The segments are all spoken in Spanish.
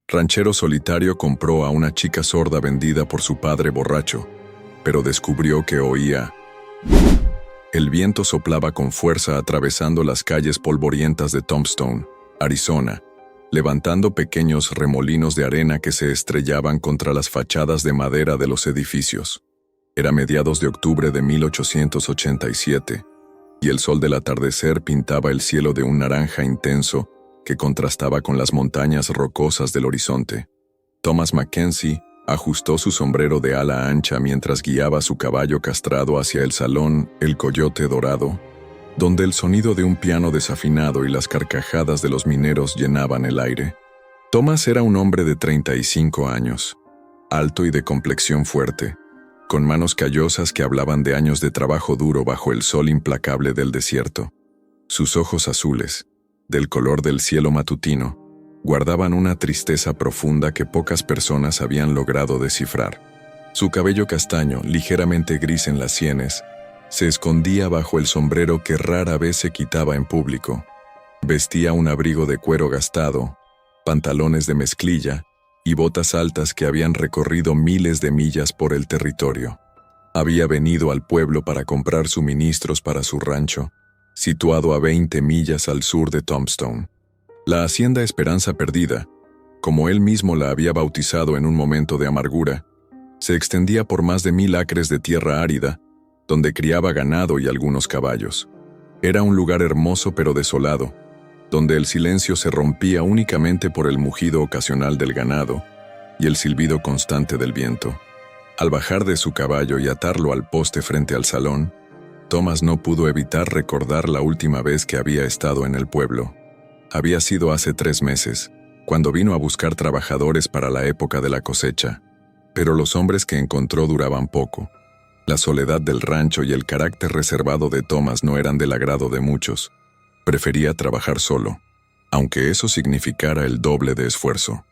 ranchero solitario compró a una chica sorda vendida por su padre borracho, pero descubrió que oía. El viento soplaba con fuerza atravesando las calles polvorientas de Tombstone, Arizona, levantando pequeños remolinos de arena que se estrellaban contra las fachadas de madera de los edificios. Era mediados de octubre de 1887, y el sol del atardecer pintaba el cielo de un naranja intenso que contrastaba con las montañas rocosas del horizonte. Thomas Mackenzie ajustó su sombrero de ala ancha mientras guiaba su caballo castrado hacia el salón El Coyote Dorado, donde el sonido de un piano desafinado y las carcajadas de los mineros llenaban el aire. Thomas era un hombre de 35 años, alto y de complexión fuerte, con manos callosas que hablaban de años de trabajo duro bajo el sol implacable del desierto. Sus ojos azules, del color del cielo matutino, guardaban una tristeza profunda que pocas personas habían logrado descifrar. Su cabello castaño, ligeramente gris en las sienes, se escondía bajo el sombrero que rara vez se quitaba en público. Vestía un abrigo de cuero gastado, pantalones de mezclilla y botas altas que habían recorrido miles de millas por el territorio. Había venido al pueblo para comprar suministros para su rancho, situado a 20 millas al sur de Tombstone. La hacienda Esperanza Perdida, como él mismo la había bautizado en un momento de amargura, se extendía por más de 1000 acres de tierra árida, donde criaba ganado y algunos caballos. Era un lugar hermoso pero desolado, donde el silencio se rompía únicamente por el mugido ocasional del ganado y el silbido constante del viento. Al bajar de su caballo y atarlo al poste frente al salón, Thomas no pudo evitar recordar la última vez que había estado en el pueblo. Había sido hace 3 meses, cuando vino a buscar trabajadores para la época de la cosecha, pero los hombres que encontró duraban poco. La soledad del rancho y el carácter reservado de Thomas no eran del agrado de muchos. Prefería trabajar solo, aunque eso significara el doble de esfuerzo.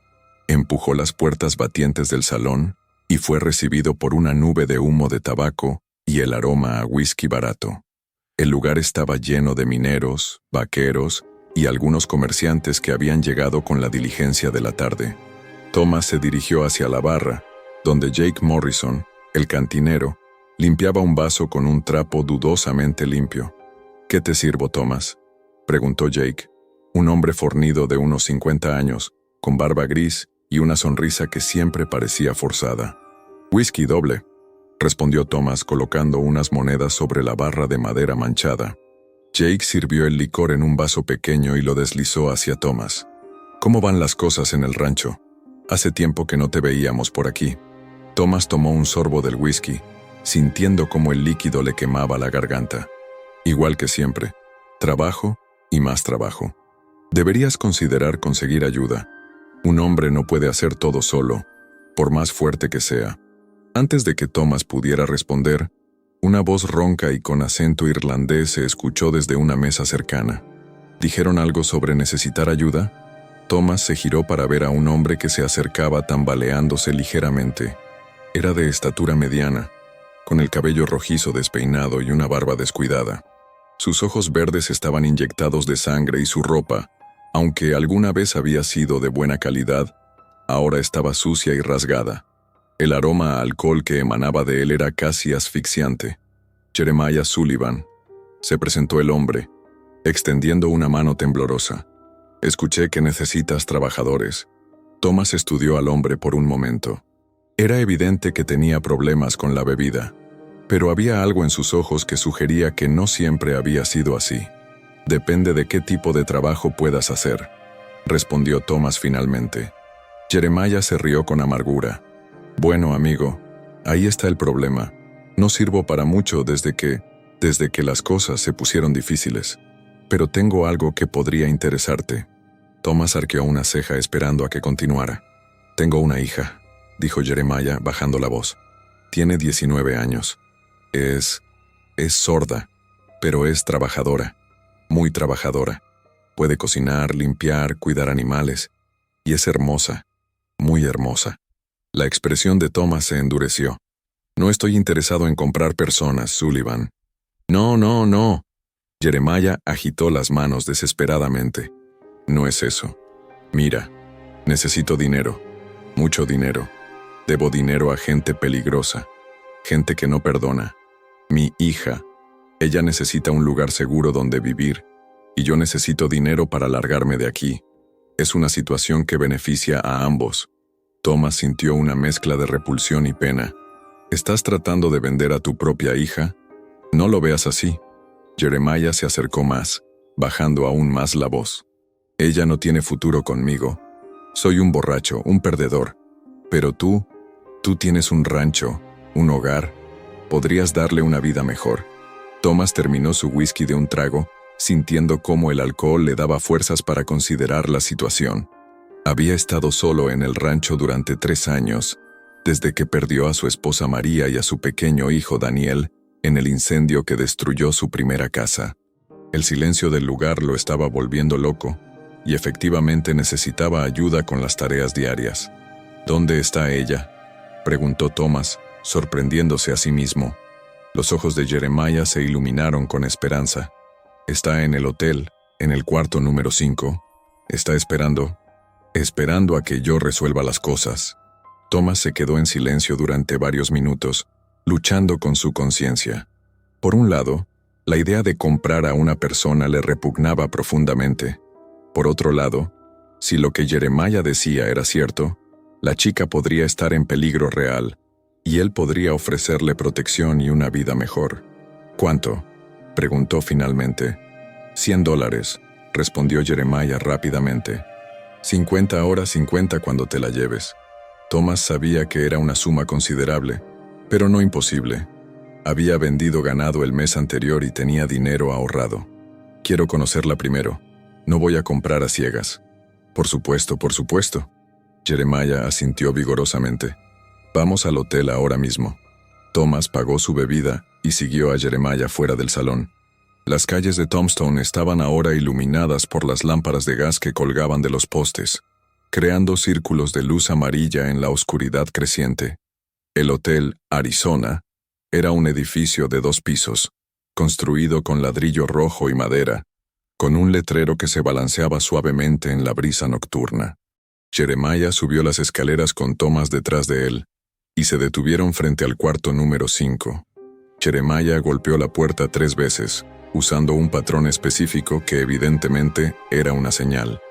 Empujó las puertas batientes del salón y fue recibido por una nube de humo de tabaco y el aroma a whisky barato. El lugar estaba lleno de mineros, vaqueros y algunos comerciantes que habían llegado con la diligencia de la tarde. Thomas se dirigió hacia la barra, donde Jake Morrison, el cantinero, limpiaba un vaso con un trapo dudosamente limpio. «¿Qué te sirvo, Thomas?», preguntó Jake, un hombre fornido de unos 50 años, con barba gris y una sonrisa que siempre parecía forzada. «Whisky doble», respondió Thomas colocando unas monedas sobre la barra de madera manchada. Jake sirvió el licor en un vaso pequeño y lo deslizó hacia Thomas. «¿Cómo van las cosas en el rancho? Hace tiempo que no te veíamos por aquí». Thomas tomó un sorbo del whisky, sintiendo cómo el líquido le quemaba la garganta. «Igual que siempre, trabajo y más trabajo. Deberías considerar conseguir ayuda. Un hombre no puede hacer todo solo, por más fuerte que sea». Antes de que Thomas pudiera responder, una voz ronca y con acento irlandés se escuchó desde una mesa cercana. ¿Dijeron algo sobre necesitar ayuda? Thomas se giró para ver a un hombre que se acercaba tambaleándose ligeramente. Era de estatura mediana, con el cabello rojizo despeinado y una barba descuidada. Sus ojos verdes estaban inyectados de sangre y su ropa, aunque alguna vez había sido de buena calidad, ahora estaba sucia y rasgada. El aroma a alcohol que emanaba de él era casi asfixiante. «Jeremiah Sullivan», se presentó el hombre, extendiendo una mano temblorosa. «Escuché que necesitas trabajadores». Thomas estudió al hombre por un momento. Era evidente que tenía problemas con la bebida, pero había algo en sus ojos que sugería que no siempre había sido así. «Depende de qué tipo de trabajo puedas hacer», respondió Thomas finalmente. Jeremiah se rió con amargura. «Bueno, amigo, ahí está el problema. No sirvo para mucho desde que las cosas se pusieron difíciles. Pero tengo algo que podría interesarte». Thomas arqueó una ceja esperando a que continuara. «Tengo una hija», dijo Jeremiah bajando la voz. «Tiene 19 años. Es sorda, pero es trabajadora, muy trabajadora. Puede cocinar, limpiar, cuidar animales, y es hermosa, muy hermosa». La expresión de Thomas se endureció. «No estoy interesado en comprar personas, Sullivan». «No, no, no». Jeremiah agitó las manos desesperadamente. «No es eso. Mira, Necesito dinero, mucho dinero. Debo dinero a gente peligrosa, gente que no perdona. Mi hija, ella necesita un lugar seguro donde vivir, y yo necesito dinero para largarme de aquí. Es una situación que beneficia a ambos. Thomas sintió una mezcla de repulsión y pena. ¿Estás tratando de vender a tu propia hija? No lo veas así. Jeremiah se acercó más, bajando aún más la voz. Ella no tiene futuro conmigo. Soy un borracho, un perdedor. Pero tú tienes un rancho, un hogar. Podrías darle una vida mejor. Thomas terminó su whisky de un trago, sintiendo cómo el alcohol le daba fuerzas para considerar la situación. Había estado solo en el rancho durante 3 años, desde que perdió a su esposa María y a su pequeño hijo Daniel en el incendio que destruyó su primera casa. El silencio del lugar lo estaba volviendo loco, y efectivamente necesitaba ayuda con las tareas diarias. ¿Dónde está ella?, preguntó Thomas, sorprendiéndose a sí mismo. Los ojos de Jeremiah se iluminaron con esperanza. Está en el hotel, en el cuarto número 5. Está esperando a que yo resuelva las cosas. Thomas se quedó en silencio durante varios minutos, luchando con su conciencia. Por un lado, la idea de comprar a una persona le repugnaba profundamente. Por otro lado, si lo que Jeremiah decía era cierto, la chica podría estar en peligro real, y él podría ofrecerle protección y una vida mejor. ¿Cuánto?, preguntó finalmente. $100, respondió Jeremiah rápidamente. 50 ahora, 50 cuando te la lleves. Thomas sabía que era una suma considerable, pero no imposible. Había vendido ganado el mes anterior y tenía dinero ahorrado. Quiero conocerla primero. No voy a comprar a ciegas. Por supuesto, por supuesto. Jeremiah asintió vigorosamente. Vamos al hotel ahora mismo. Thomas pagó su bebida y siguió a Jeremiah fuera del salón. Las calles de Tombstone estaban ahora iluminadas por las lámparas de gas que colgaban de los postes, creando círculos de luz amarilla en la oscuridad creciente. El Hotel Arizona era un edificio de 2 pisos, construido con ladrillo rojo y madera, con un letrero que se balanceaba suavemente en la brisa nocturna. Jeremiah subió las escaleras con Thomas detrás de él, y se detuvieron frente al cuarto número 5. Jeremiah golpeó la puerta 3 veces, usando un patrón específico que evidentemente era una señal.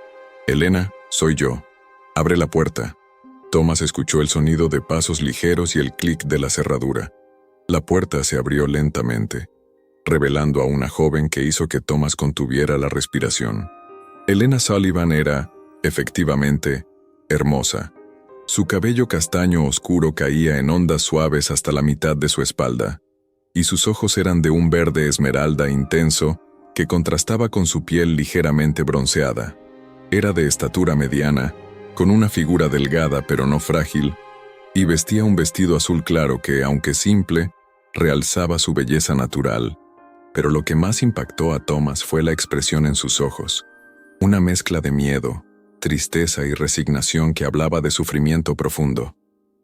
«Elena, soy yo. Abre la puerta». Thomas escuchó el sonido de pasos ligeros y el clic de la cerradura. La puerta se abrió lentamente, revelando a una joven que hizo que Thomas contuviera la respiración. Elena Sullivan era, efectivamente, hermosa. Su cabello castaño oscuro caía en ondas suaves hasta la mitad de su espalda, y sus ojos eran de un verde esmeralda intenso que contrastaba con su piel ligeramente bronceada. Era de estatura mediana, con una figura delgada pero no frágil, y vestía un vestido azul claro que, aunque simple, realzaba su belleza natural. Pero lo que más impactó a Thomas fue la expresión en sus ojos, una mezcla de miedo, tristeza y resignación que hablaba de sufrimiento profundo.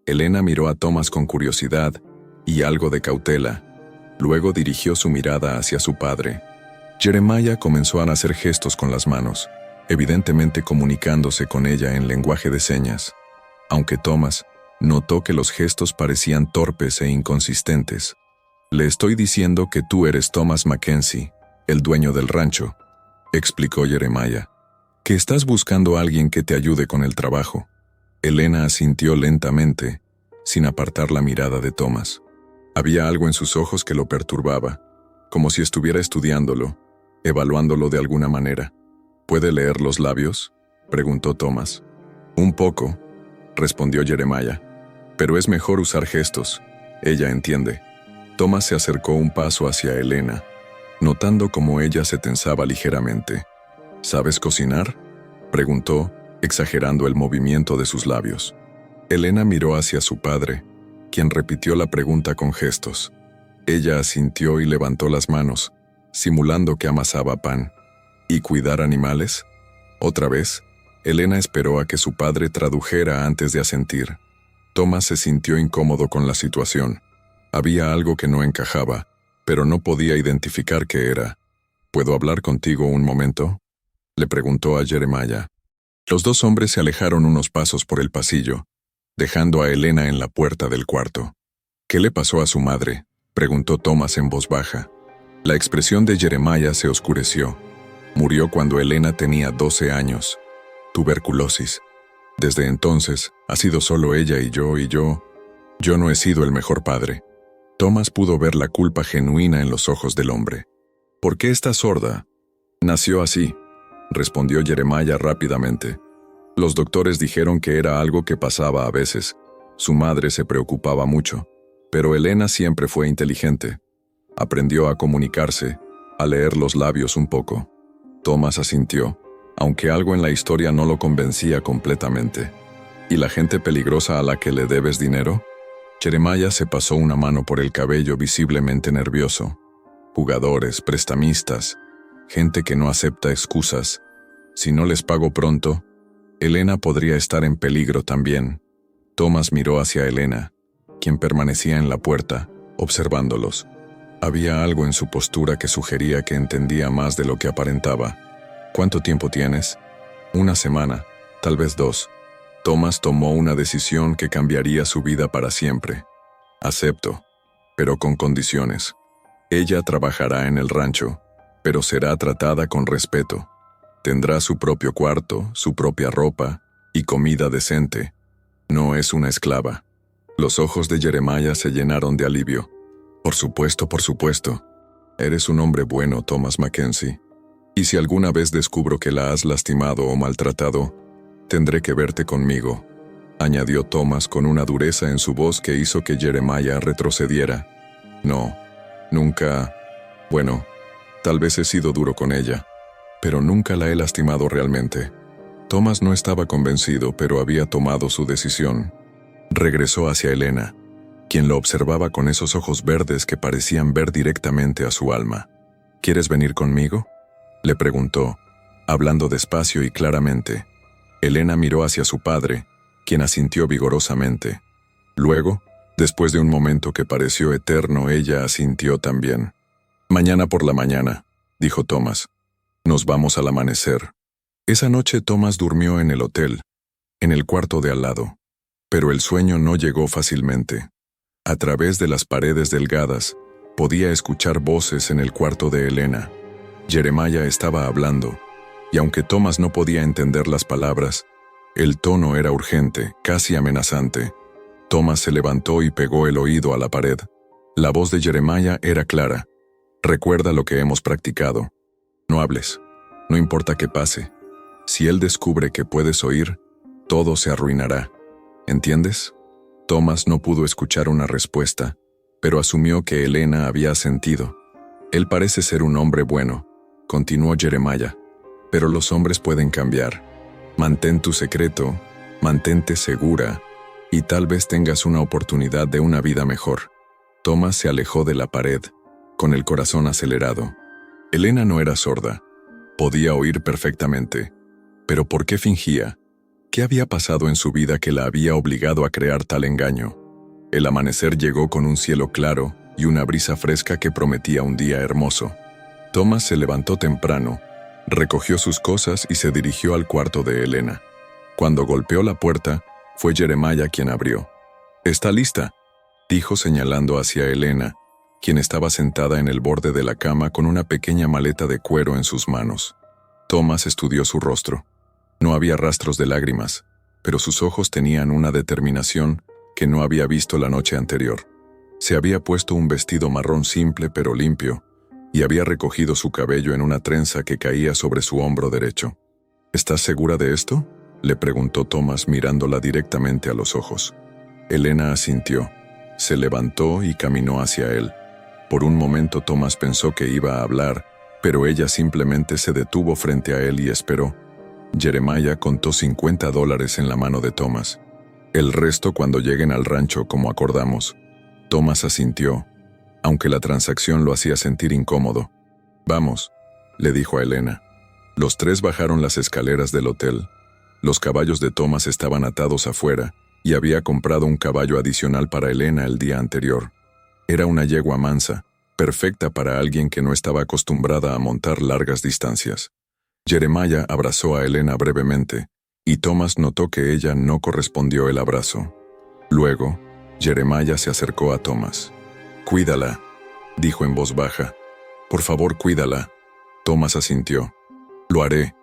Elena miró a Thomas con curiosidad y algo de cautela. Luego dirigió su mirada hacia su padre. Jeremiah comenzó a hacer gestos con las manos, evidentemente comunicándose con ella en lenguaje de señas, aunque Thomas notó que los gestos parecían torpes e inconsistentes. «Le estoy diciendo que tú eres Thomas Mackenzie, el dueño del rancho», explicó Jeremiah, «que estás buscando a alguien que te ayude con el trabajo». Elena asintió lentamente, sin apartar la mirada de Thomas. Había algo en sus ojos que lo perturbaba, como si estuviera estudiándolo, evaluándolo de alguna manera. «¿Puede leer los labios?», preguntó Thomas. «Un poco», respondió Jeremiah, «pero es mejor usar gestos. Ella entiende». Thomas se acercó un paso hacia Elena, notando cómo ella se tensaba ligeramente. «¿Sabes cocinar?», preguntó, exagerando el movimiento de sus labios. Elena miró hacia su padre, quien repitió la pregunta con gestos. Ella asintió y levantó las manos, simulando que amasaba pan. «¿Y cuidar animales?». Otra vez, Elena esperó a que su padre tradujera antes de asentir. Thomas se sintió incómodo con la situación. Había algo que no encajaba, pero no podía identificar qué era. «¿Puedo hablar contigo un momento?», le preguntó a Jeremiah. Los dos hombres se alejaron unos pasos por el pasillo, dejando a Elena en la puerta del cuarto. ¿Qué le pasó a su madre?, preguntó Thomas en voz baja. La expresión de Jeremiah se oscureció. Murió cuando Elena tenía 12 años. Tuberculosis. Desde entonces, ha sido solo ella y yo. Yo no he sido el mejor padre. Thomas pudo ver la culpa genuina en los ojos del hombre. ¿Por qué está sorda? Nació así, respondió Jeremiah rápidamente. Los doctores dijeron que era algo que pasaba a veces. Su madre se preocupaba mucho, pero Elena siempre fue inteligente. Aprendió a comunicarse, a leer los labios un poco. Thomas asintió, aunque algo en la historia no lo convencía completamente. ¿Y la gente peligrosa a la que le debes dinero? Jeremiah se pasó una mano por el cabello visiblemente nervioso. Jugadores, prestamistas, gente que no acepta excusas. Si no les pago pronto, Elena podría estar en peligro también. Thomas miró hacia Elena, quien permanecía en la puerta, observándolos. Había algo en su postura que sugería que entendía más de lo que aparentaba. ¿Cuánto tiempo tienes? 1 semana, tal vez 2. Thomas tomó una decisión que cambiaría su vida para siempre. Acepto, pero con condiciones. Ella trabajará en el rancho, pero será tratada con respeto. Tendrá su propio cuarto, su propia ropa y comida decente. No es una esclava. Los ojos de Jeremiah se llenaron de alivio. Por supuesto, por supuesto. Eres un hombre bueno, Thomas Mackenzie. Y si alguna vez descubro que la has lastimado o maltratado, tendré que verte conmigo, añadió Thomas con una dureza en su voz que hizo que Jeremiah retrocediera. No, nunca. Bueno, tal vez he sido duro con ella, pero nunca la he lastimado realmente. Thomas no estaba convencido, pero había tomado su decisión. Regresó hacia Elena, quien lo observaba con esos ojos verdes que parecían ver directamente a su alma. ¿Quieres venir conmigo?, le preguntó, hablando despacio y claramente. Elena miró hacia su padre, quien asintió vigorosamente. Luego, después de un momento que pareció eterno, ella asintió también. Mañana por la mañana, dijo Thomas. Nos vamos al amanecer. Esa noche Thomas durmió en el hotel, en el cuarto de al lado. Pero el sueño no llegó fácilmente. A través de las paredes delgadas, podía escuchar voces en el cuarto de Elena. Jeremiah estaba hablando, y aunque Thomas no podía entender las palabras, el tono era urgente, casi amenazante. Thomas se levantó y pegó el oído a la pared. La voz de Jeremiah era clara. Recuerda lo que hemos practicado. No hables. No importa qué pase. Si él descubre que puedes oír, todo se arruinará. ¿Entiendes? Thomas no pudo escuchar una respuesta, pero asumió que Elena había asentido. Él parece ser un hombre bueno, continuó Jeremiah. Pero los hombres pueden cambiar. Mantén tu secreto, mantente segura, y tal vez tengas una oportunidad de una vida mejor. Thomas se alejó de la pared, con el corazón acelerado. Elena no era sorda. Podía oír perfectamente. ¿Pero por qué fingía? ¿Qué había pasado en su vida que la había obligado a crear tal engaño? El amanecer llegó con un cielo claro y una brisa fresca que prometía un día hermoso. Thomas se levantó temprano, recogió sus cosas y se dirigió al cuarto de Elena. Cuando golpeó la puerta, fue Jeremiah quien abrió. «¿Está lista?», dijo señalando hacia Elena, quien estaba sentada en el borde de la cama con una pequeña maleta de cuero en sus manos. Thomas estudió su rostro. No había rastros de lágrimas, pero sus ojos tenían una determinación que no había visto la noche anterior. Se había puesto un vestido marrón simple pero limpio, y había recogido su cabello en una trenza que caía sobre su hombro derecho. «¿Estás segura de esto?», le preguntó Thomas mirándola directamente a los ojos. Elena asintió, se levantó y caminó hacia él. Por un momento Thomas pensó que iba a hablar, pero ella simplemente se detuvo frente a él y esperó. Jeremiah contó $50 en la mano de Thomas. «El resto cuando lleguen al rancho, como acordamos». Thomas asintió, aunque la transacción lo hacía sentir incómodo. «Vamos», le dijo a Elena. Los tres bajaron las escaleras del hotel. Los caballos de Thomas estaban atados afuera, y había comprado un caballo adicional para Elena el día anterior. Era una yegua mansa, perfecta para alguien que no estaba acostumbrada a montar largas distancias. Jeremiah abrazó a Elena brevemente, y Thomas notó que ella no correspondió el abrazo. Luego, Jeremiah se acercó a Thomas. «Cuídala», dijo en voz baja. «Por favor, cuídala». Thomas asintió. «Lo haré».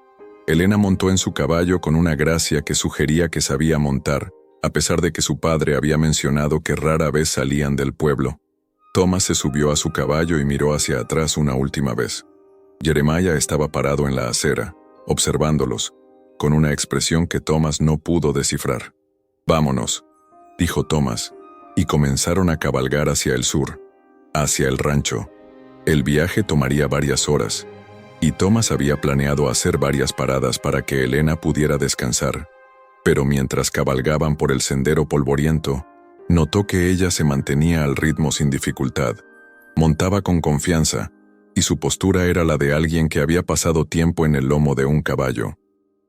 Elena montó en su caballo con una gracia que sugería que sabía montar, a pesar de que su padre había mencionado que rara vez salían del pueblo. Thomas se subió a su caballo y miró hacia atrás una última vez. Jeremiah estaba parado en la acera, observándolos, con una expresión que Thomas no pudo descifrar. «Vámonos», dijo Thomas, y comenzaron a cabalgar hacia el sur, hacia el rancho. El viaje tomaría varias horas, y Thomas había planeado hacer varias paradas para que Elena pudiera descansar. Pero mientras cabalgaban por el sendero polvoriento, notó que ella se mantenía al ritmo sin dificultad. Montaba con confianza, y su postura era la de alguien que había pasado tiempo en el lomo de un caballo.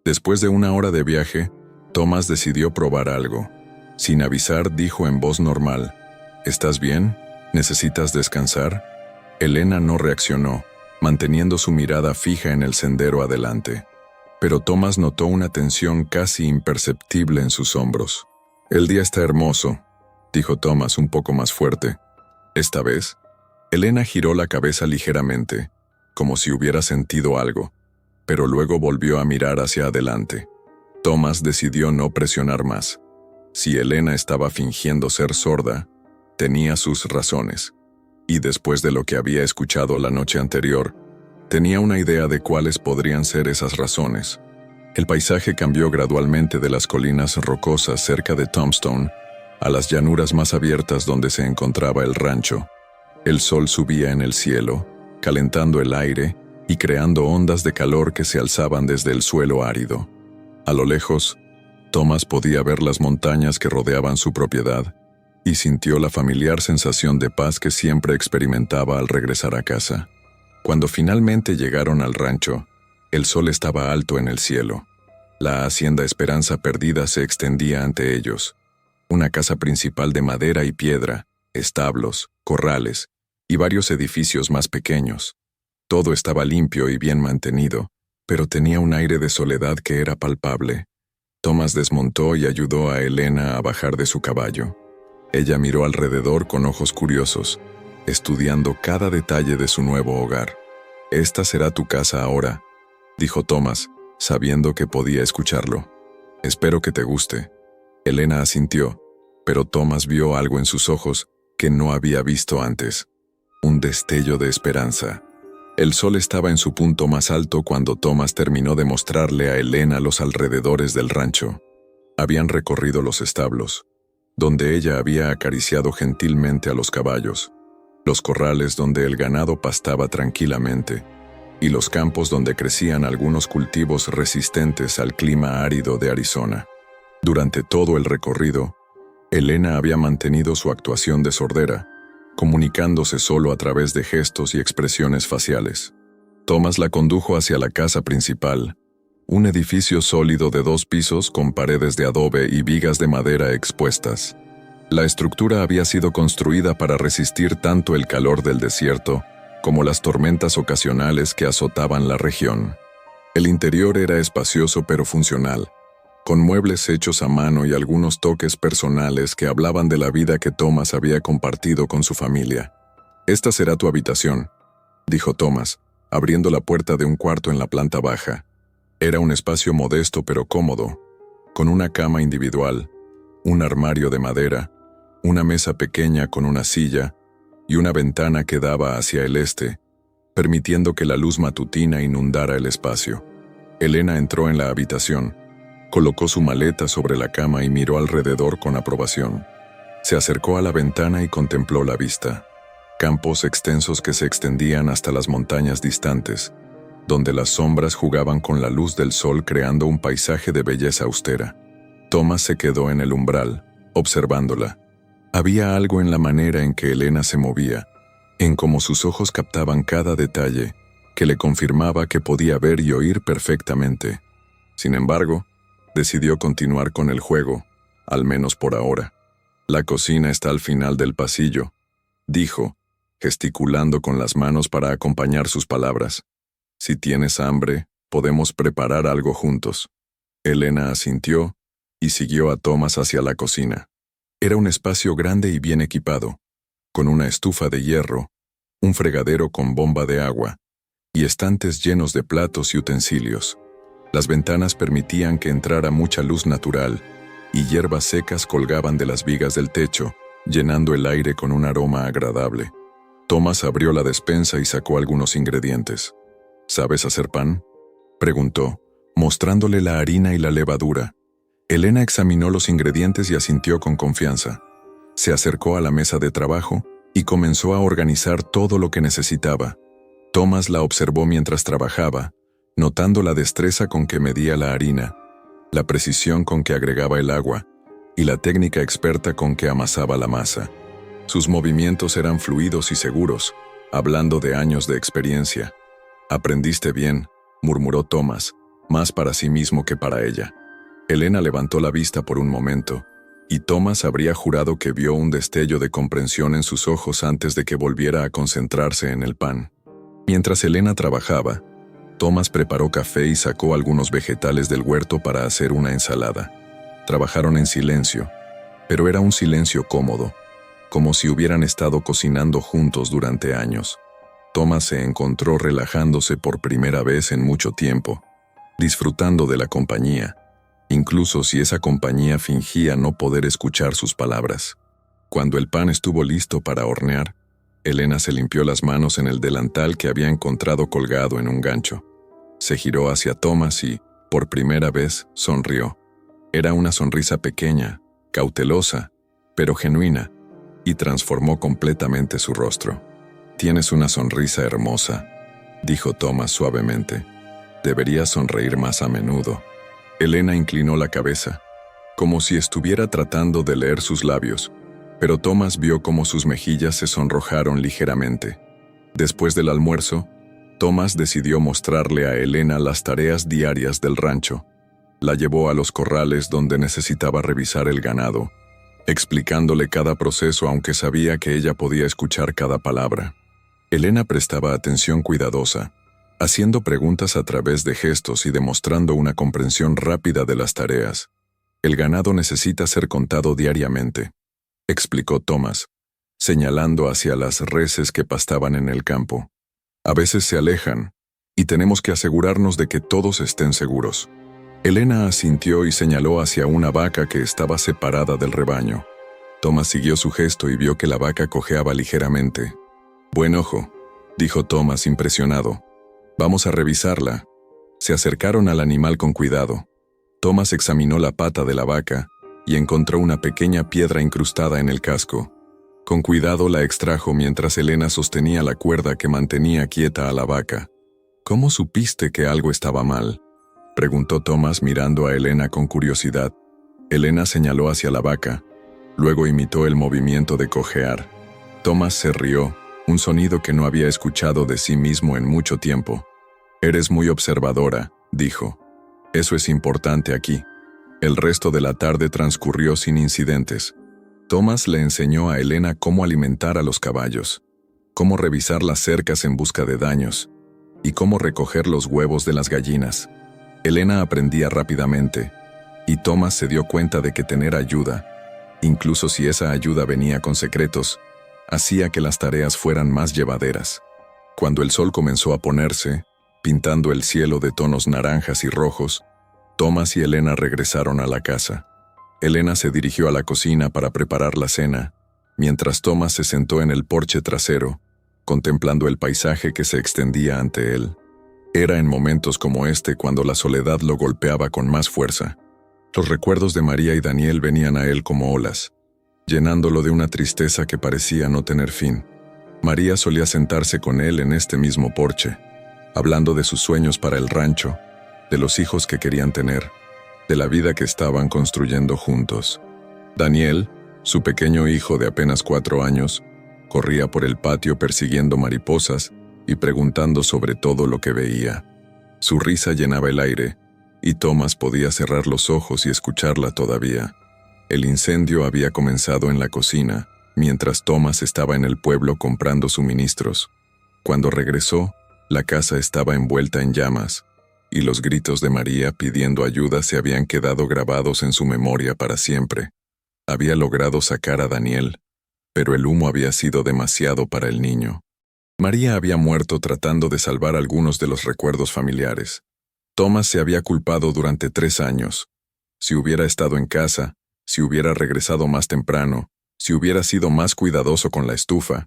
Después de una hora de viaje, Thomas decidió probar algo. Sin avisar, dijo en voz normal: «¿Estás bien? ¿Necesitas descansar?» Elena no reaccionó, manteniendo su mirada fija en el sendero adelante. Pero Thomas notó una tensión casi imperceptible en sus hombros. «El día está hermoso», dijo Thomas un poco más fuerte. Esta vez, Elena giró la cabeza ligeramente, como si hubiera sentido algo, pero luego volvió a mirar hacia adelante. Thomas decidió no presionar más. Si Elena estaba fingiendo ser sorda, tenía sus razones, y después de lo que había escuchado la noche anterior, tenía una idea de cuáles podrían ser esas razones. El paisaje cambió gradualmente de las colinas rocosas cerca de Tombstone a las llanuras más abiertas donde se encontraba el rancho. El sol subía en el cielo, calentando el aire y creando ondas de calor que se alzaban desde el suelo árido. A lo lejos, Thomas podía ver las montañas que rodeaban su propiedad y sintió la familiar sensación de paz que siempre experimentaba al regresar a casa. Cuando finalmente llegaron al rancho, el sol estaba alto en el cielo. La hacienda Esperanza Perdida se extendía ante ellos. Una casa principal de madera y piedra, establos, corrales y varios edificios más pequeños. Todo estaba limpio y bien mantenido, pero tenía un aire de soledad que era palpable. Thomas desmontó y ayudó a Elena a bajar de su caballo. Ella miró alrededor con ojos curiosos, estudiando cada detalle de su nuevo hogar. «Esta será tu casa ahora», dijo Thomas, sabiendo que podía escucharlo. «Espero que te guste». Elena asintió, pero Thomas vio algo en sus ojos que no había visto antes. Un destello de esperanza. El sol estaba en su punto más alto cuando Thomas terminó de mostrarle a Elena los alrededores del rancho. Habían recorrido los establos, donde ella había acariciado gentilmente a los caballos, los corrales donde el ganado pastaba tranquilamente, y los campos donde crecían algunos cultivos resistentes al clima árido de Arizona. Durante todo el recorrido, Elena había mantenido su actuación de sordera, comunicándose solo a través de gestos y expresiones faciales. Thomas la condujo hacia la casa principal, un edificio sólido de 2 pisos con paredes de adobe y vigas de madera expuestas. La estructura había sido construida para resistir tanto el calor del desierto como las tormentas ocasionales que azotaban la región. El interior era espacioso pero funcional, con muebles hechos a mano y algunos toques personales que hablaban de la vida que Thomas había compartido con su familia. «Esta será tu habitación», dijo Thomas, abriendo la puerta de un cuarto en la planta baja. Era un espacio modesto pero cómodo, con una cama individual, un armario de madera, una mesa pequeña con una silla y una ventana que daba hacia el este, permitiendo que la luz matutina inundara el espacio. Elena entró en la habitación, colocó su maleta sobre la cama y miró alrededor con aprobación. Se acercó a la ventana y contempló la vista. Campos extensos que se extendían hasta las montañas distantes, donde las sombras jugaban con la luz del sol creando un paisaje de belleza austera. Thomas se quedó en el umbral, observándola. Había algo en la manera en que Elena se movía, en cómo sus ojos captaban cada detalle, que le confirmaba que podía ver y oír perfectamente. Sin embargo, decidió continuar con el juego, al menos por ahora. «La cocina está al final del pasillo», dijo, gesticulando con las manos para acompañar sus palabras. «Si tienes hambre, podemos preparar algo juntos». Elena asintió y siguió a Thomas hacia la cocina. Era un espacio grande y bien equipado, con una estufa de hierro, un fregadero con bomba de agua y estantes llenos de platos y utensilios. Las ventanas permitían que entrara mucha luz natural y hierbas secas colgaban de las vigas del techo, llenando el aire con un aroma agradable. Thomas abrió la despensa y sacó algunos ingredientes. ¿Sabes hacer pan?, preguntó, mostrándole la harina y la levadura. Elena examinó los ingredientes y asintió con confianza. Se acercó a la mesa de trabajo y comenzó a organizar todo lo que necesitaba. Thomas la observó mientras trabajaba, notando la destreza con que medía la harina, la precisión con que agregaba el agua y la técnica experta con que amasaba la masa. Sus movimientos eran fluidos y seguros, hablando de años de experiencia. «Aprendiste bien», murmuró Thomas, más para sí mismo que para ella. Elena levantó la vista por un momento, y Thomas habría jurado que vio un destello de comprensión en sus ojos antes de que volviera a concentrarse en el pan. Mientras Elena trabajaba, Thomas preparó café y sacó algunos vegetales del huerto para hacer una ensalada. Trabajaron en silencio, pero era un silencio cómodo, como si hubieran estado cocinando juntos durante años. Thomas se encontró relajándose por primera vez en mucho tiempo, disfrutando de la compañía, incluso si esa compañía fingía no poder escuchar sus palabras. Cuando el pan estuvo listo para hornear, Elena se limpió las manos en el delantal que había encontrado colgado en un gancho. Se giró hacia Thomas y, por primera vez, sonrió. Era una sonrisa pequeña, cautelosa, pero genuina, y transformó completamente su rostro. «Tienes una sonrisa hermosa», dijo Thomas suavemente. «Deberías sonreír más a menudo». Elena inclinó la cabeza, como si estuviera tratando de leer sus labios, pero Thomas vio cómo sus mejillas se sonrojaron ligeramente. Después del almuerzo, Thomas decidió mostrarle a Elena las tareas diarias del rancho. La llevó a los corrales donde necesitaba revisar el ganado, explicándole cada proceso aunque sabía que ella podía escuchar cada palabra. Elena prestaba atención cuidadosa, haciendo preguntas a través de gestos y demostrando una comprensión rápida de las tareas. «El ganado necesita ser contado diariamente», explicó Thomas, señalando hacia las reses que pastaban en el campo. «A veces se alejan, y tenemos que asegurarnos de que todos estén seguros». Elena asintió y señaló hacia una vaca que estaba separada del rebaño. Thomas siguió su gesto y vio que la vaca cojeaba ligeramente. «Buen ojo», dijo Thomas impresionado. «Vamos a revisarla». Se acercaron al animal con cuidado. Thomas examinó la pata de la vaca y encontró una pequeña piedra incrustada en el casco. Con cuidado la extrajo mientras Elena sostenía la cuerda que mantenía quieta a la vaca. «¿Cómo supiste que algo estaba mal?», preguntó Thomas mirando a Elena con curiosidad. Elena señaló hacia la vaca, luego imitó el movimiento de cojear. Thomas se rió, un sonido que no había escuchado de sí mismo en mucho tiempo. «Eres muy observadora», dijo. «Eso es importante aquí». El resto de la tarde transcurrió sin incidentes. Thomas le enseñó a Elena cómo alimentar a los caballos, cómo revisar las cercas en busca de daños, y cómo recoger los huevos de las gallinas. Elena aprendía rápidamente, y Thomas se dio cuenta de que tener ayuda, incluso si esa ayuda venía con secretos, hacía que las tareas fueran más llevaderas. Cuando el sol comenzó a ponerse, pintando el cielo de tonos naranjas y rojos, Thomas y Elena regresaron a la casa. Elena se dirigió a la cocina para preparar la cena, mientras Thomas se sentó en el porche trasero, contemplando el paisaje que se extendía ante él. Era en momentos como este cuando la soledad lo golpeaba con más fuerza. Los recuerdos de María y Daniel venían a él como olas, llenándolo de una tristeza que parecía no tener fin. María solía sentarse con él en este mismo porche, hablando de sus sueños para el rancho, de los hijos que querían tener, de la vida que estaban construyendo juntos. Daniel, su pequeño hijo de apenas 4 años, corría por el patio persiguiendo mariposas y preguntando sobre todo lo que veía. Su risa llenaba el aire, y Thomas podía cerrar los ojos y escucharla todavía. El incendio había comenzado en la cocina, mientras Thomas estaba en el pueblo comprando suministros. Cuando regresó, la casa estaba envuelta en llamas, y los gritos de María pidiendo ayuda se habían quedado grabados en su memoria para siempre. Había logrado sacar a Daniel, pero el humo había sido demasiado para el niño. María había muerto tratando de salvar algunos de los recuerdos familiares. Thomas se había culpado durante 3 años. Si hubiera estado en casa, si hubiera regresado más temprano, si hubiera sido más cuidadoso con la estufa.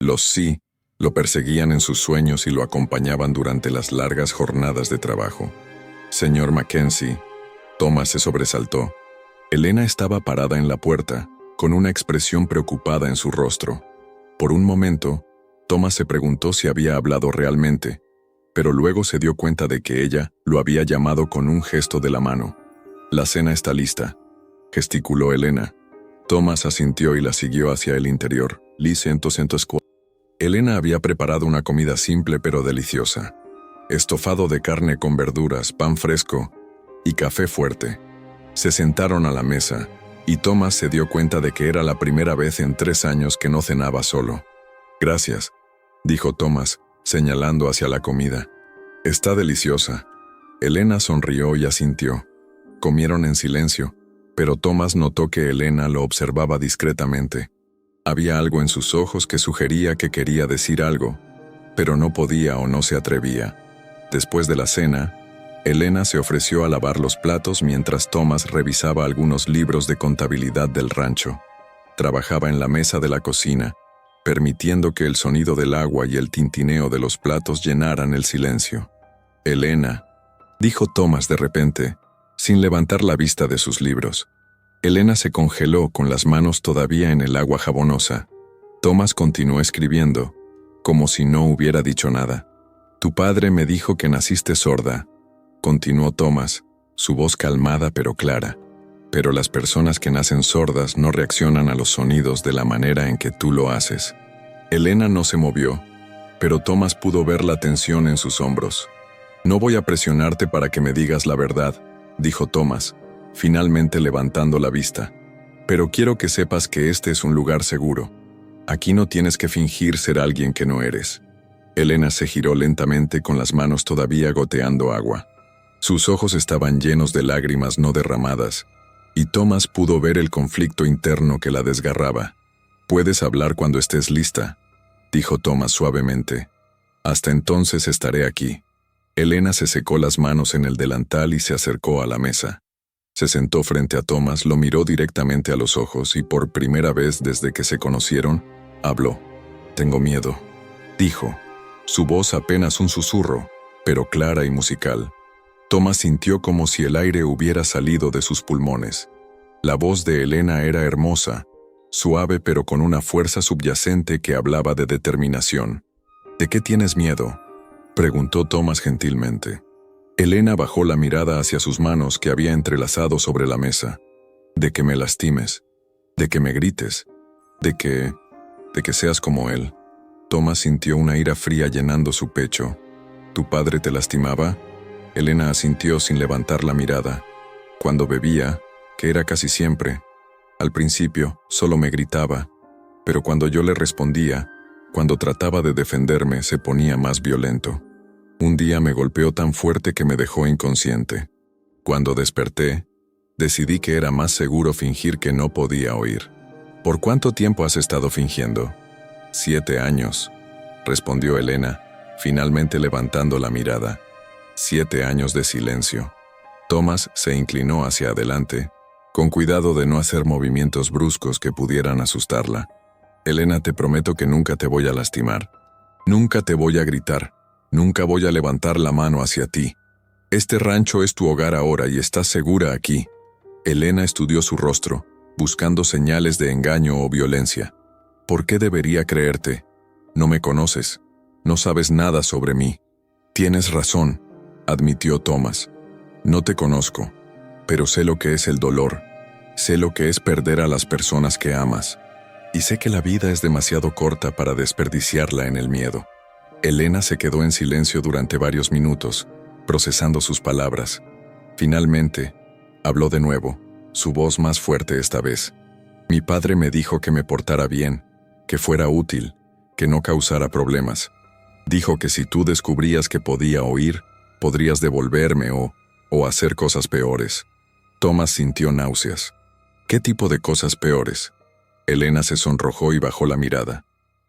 Los sí lo perseguían en sus sueños y lo acompañaban durante las largas jornadas de trabajo. Señor Mackenzie, Thomas se sobresaltó. Elena estaba parada en la puerta, con una expresión preocupada en su rostro. Por un momento, Thomas se preguntó si había hablado realmente, pero luego se dio cuenta de que ella lo había llamado con un gesto de la mano. «La cena está lista», gesticuló Elena. Thomas asintió y la siguió hacia el interior. Elena había preparado una comida simple pero deliciosa. Estofado de carne con verduras, pan fresco y café fuerte. Se sentaron a la mesa, y Thomas se dio cuenta de que era la primera vez en 3 años que no cenaba solo. «Gracias», dijo Thomas, señalando hacia la comida. «Está deliciosa». Elena sonrió y asintió. Comieron en silencio, pero Thomas notó que Elena lo observaba discretamente. Había algo en sus ojos que sugería que quería decir algo, pero no podía o no se atrevía. Después de la cena, Elena se ofreció a lavar los platos mientras Thomas revisaba algunos libros de contabilidad del rancho. Trabajaba en la mesa de la cocina, permitiendo que el sonido del agua y el tintineo de los platos llenaran el silencio. «Elena», dijo Thomas de repente, sin levantar la vista de sus libros. Elena se congeló con las manos todavía en el agua jabonosa. Thomas continuó escribiendo, como si no hubiera dicho nada. «Tu padre me dijo que naciste sorda», continuó Thomas, su voz calmada pero clara. «Pero las personas que nacen sordas no reaccionan a los sonidos de la manera en que tú lo haces». Elena no se movió, pero Thomas pudo ver la tensión en sus hombros. «No voy a presionarte para que me digas la verdad», dijo Thomas, finalmente levantando la vista. «Pero quiero que sepas que este es un lugar seguro. Aquí no tienes que fingir ser alguien que no eres». Elena se giró lentamente con las manos todavía goteando agua. Sus ojos estaban llenos de lágrimas no derramadas, y Thomas pudo ver el conflicto interno que la desgarraba. «Puedes hablar cuando estés lista», dijo Thomas suavemente. «Hasta entonces estaré aquí». Elena se secó las manos en el delantal y se acercó a la mesa. Se sentó frente a Thomas, lo miró directamente a los ojos y por primera vez desde que se conocieron, habló. «Tengo miedo», dijo. Su voz apenas un susurro, pero clara y musical. Thomas sintió como si el aire hubiera salido de sus pulmones. La voz de Elena era hermosa, suave pero con una fuerza subyacente que hablaba de determinación. «¿De qué tienes miedo?», preguntó Thomas gentilmente. Elena bajó la mirada hacia sus manos que había entrelazado sobre la mesa. «De que me lastimes, de que me grites, de que seas como él». Thomas sintió una ira fría llenando su pecho. «¿Tu padre te lastimaba?». Elena asintió sin levantar la mirada. «Cuando bebía, que era casi siempre, al principio solo me gritaba, pero cuando yo le respondía, cuando trataba de defenderme, se ponía más violento. Un día me golpeó tan fuerte que me dejó inconsciente. Cuando desperté, decidí que era más seguro fingir que no podía oír». «¿Por cuánto tiempo has estado fingiendo?». «7 años», respondió Elena, finalmente levantando la mirada. 7 años de silencio. Thomas se inclinó hacia adelante, con cuidado de no hacer movimientos bruscos que pudieran asustarla. «Elena, te prometo que nunca te voy a lastimar. Nunca te voy a gritar. Nunca voy a levantar la mano hacia ti. Este rancho es tu hogar ahora y estás segura aquí». Elena estudió su rostro, buscando señales de engaño o violencia. «¿Por qué debería creerte? No me conoces. No sabes nada sobre mí». «Tienes razón», admitió Thomas. «No te conozco, pero sé lo que es el dolor. Sé lo que es perder a las personas que amas. Y sé que la vida es demasiado corta para desperdiciarla en el miedo». Elena se quedó en silencio durante varios minutos, procesando sus palabras. Finalmente, habló de nuevo, su voz más fuerte esta vez. «Mi padre me dijo que me portara bien, que fuera útil, que no causara problemas. Dijo que si tú descubrías que podía oír, Podrías devolverme o hacer cosas peores. Thomas sintió náuseas. ¿Qué tipo de cosas peores? Elena se sonrojó y bajó la mirada.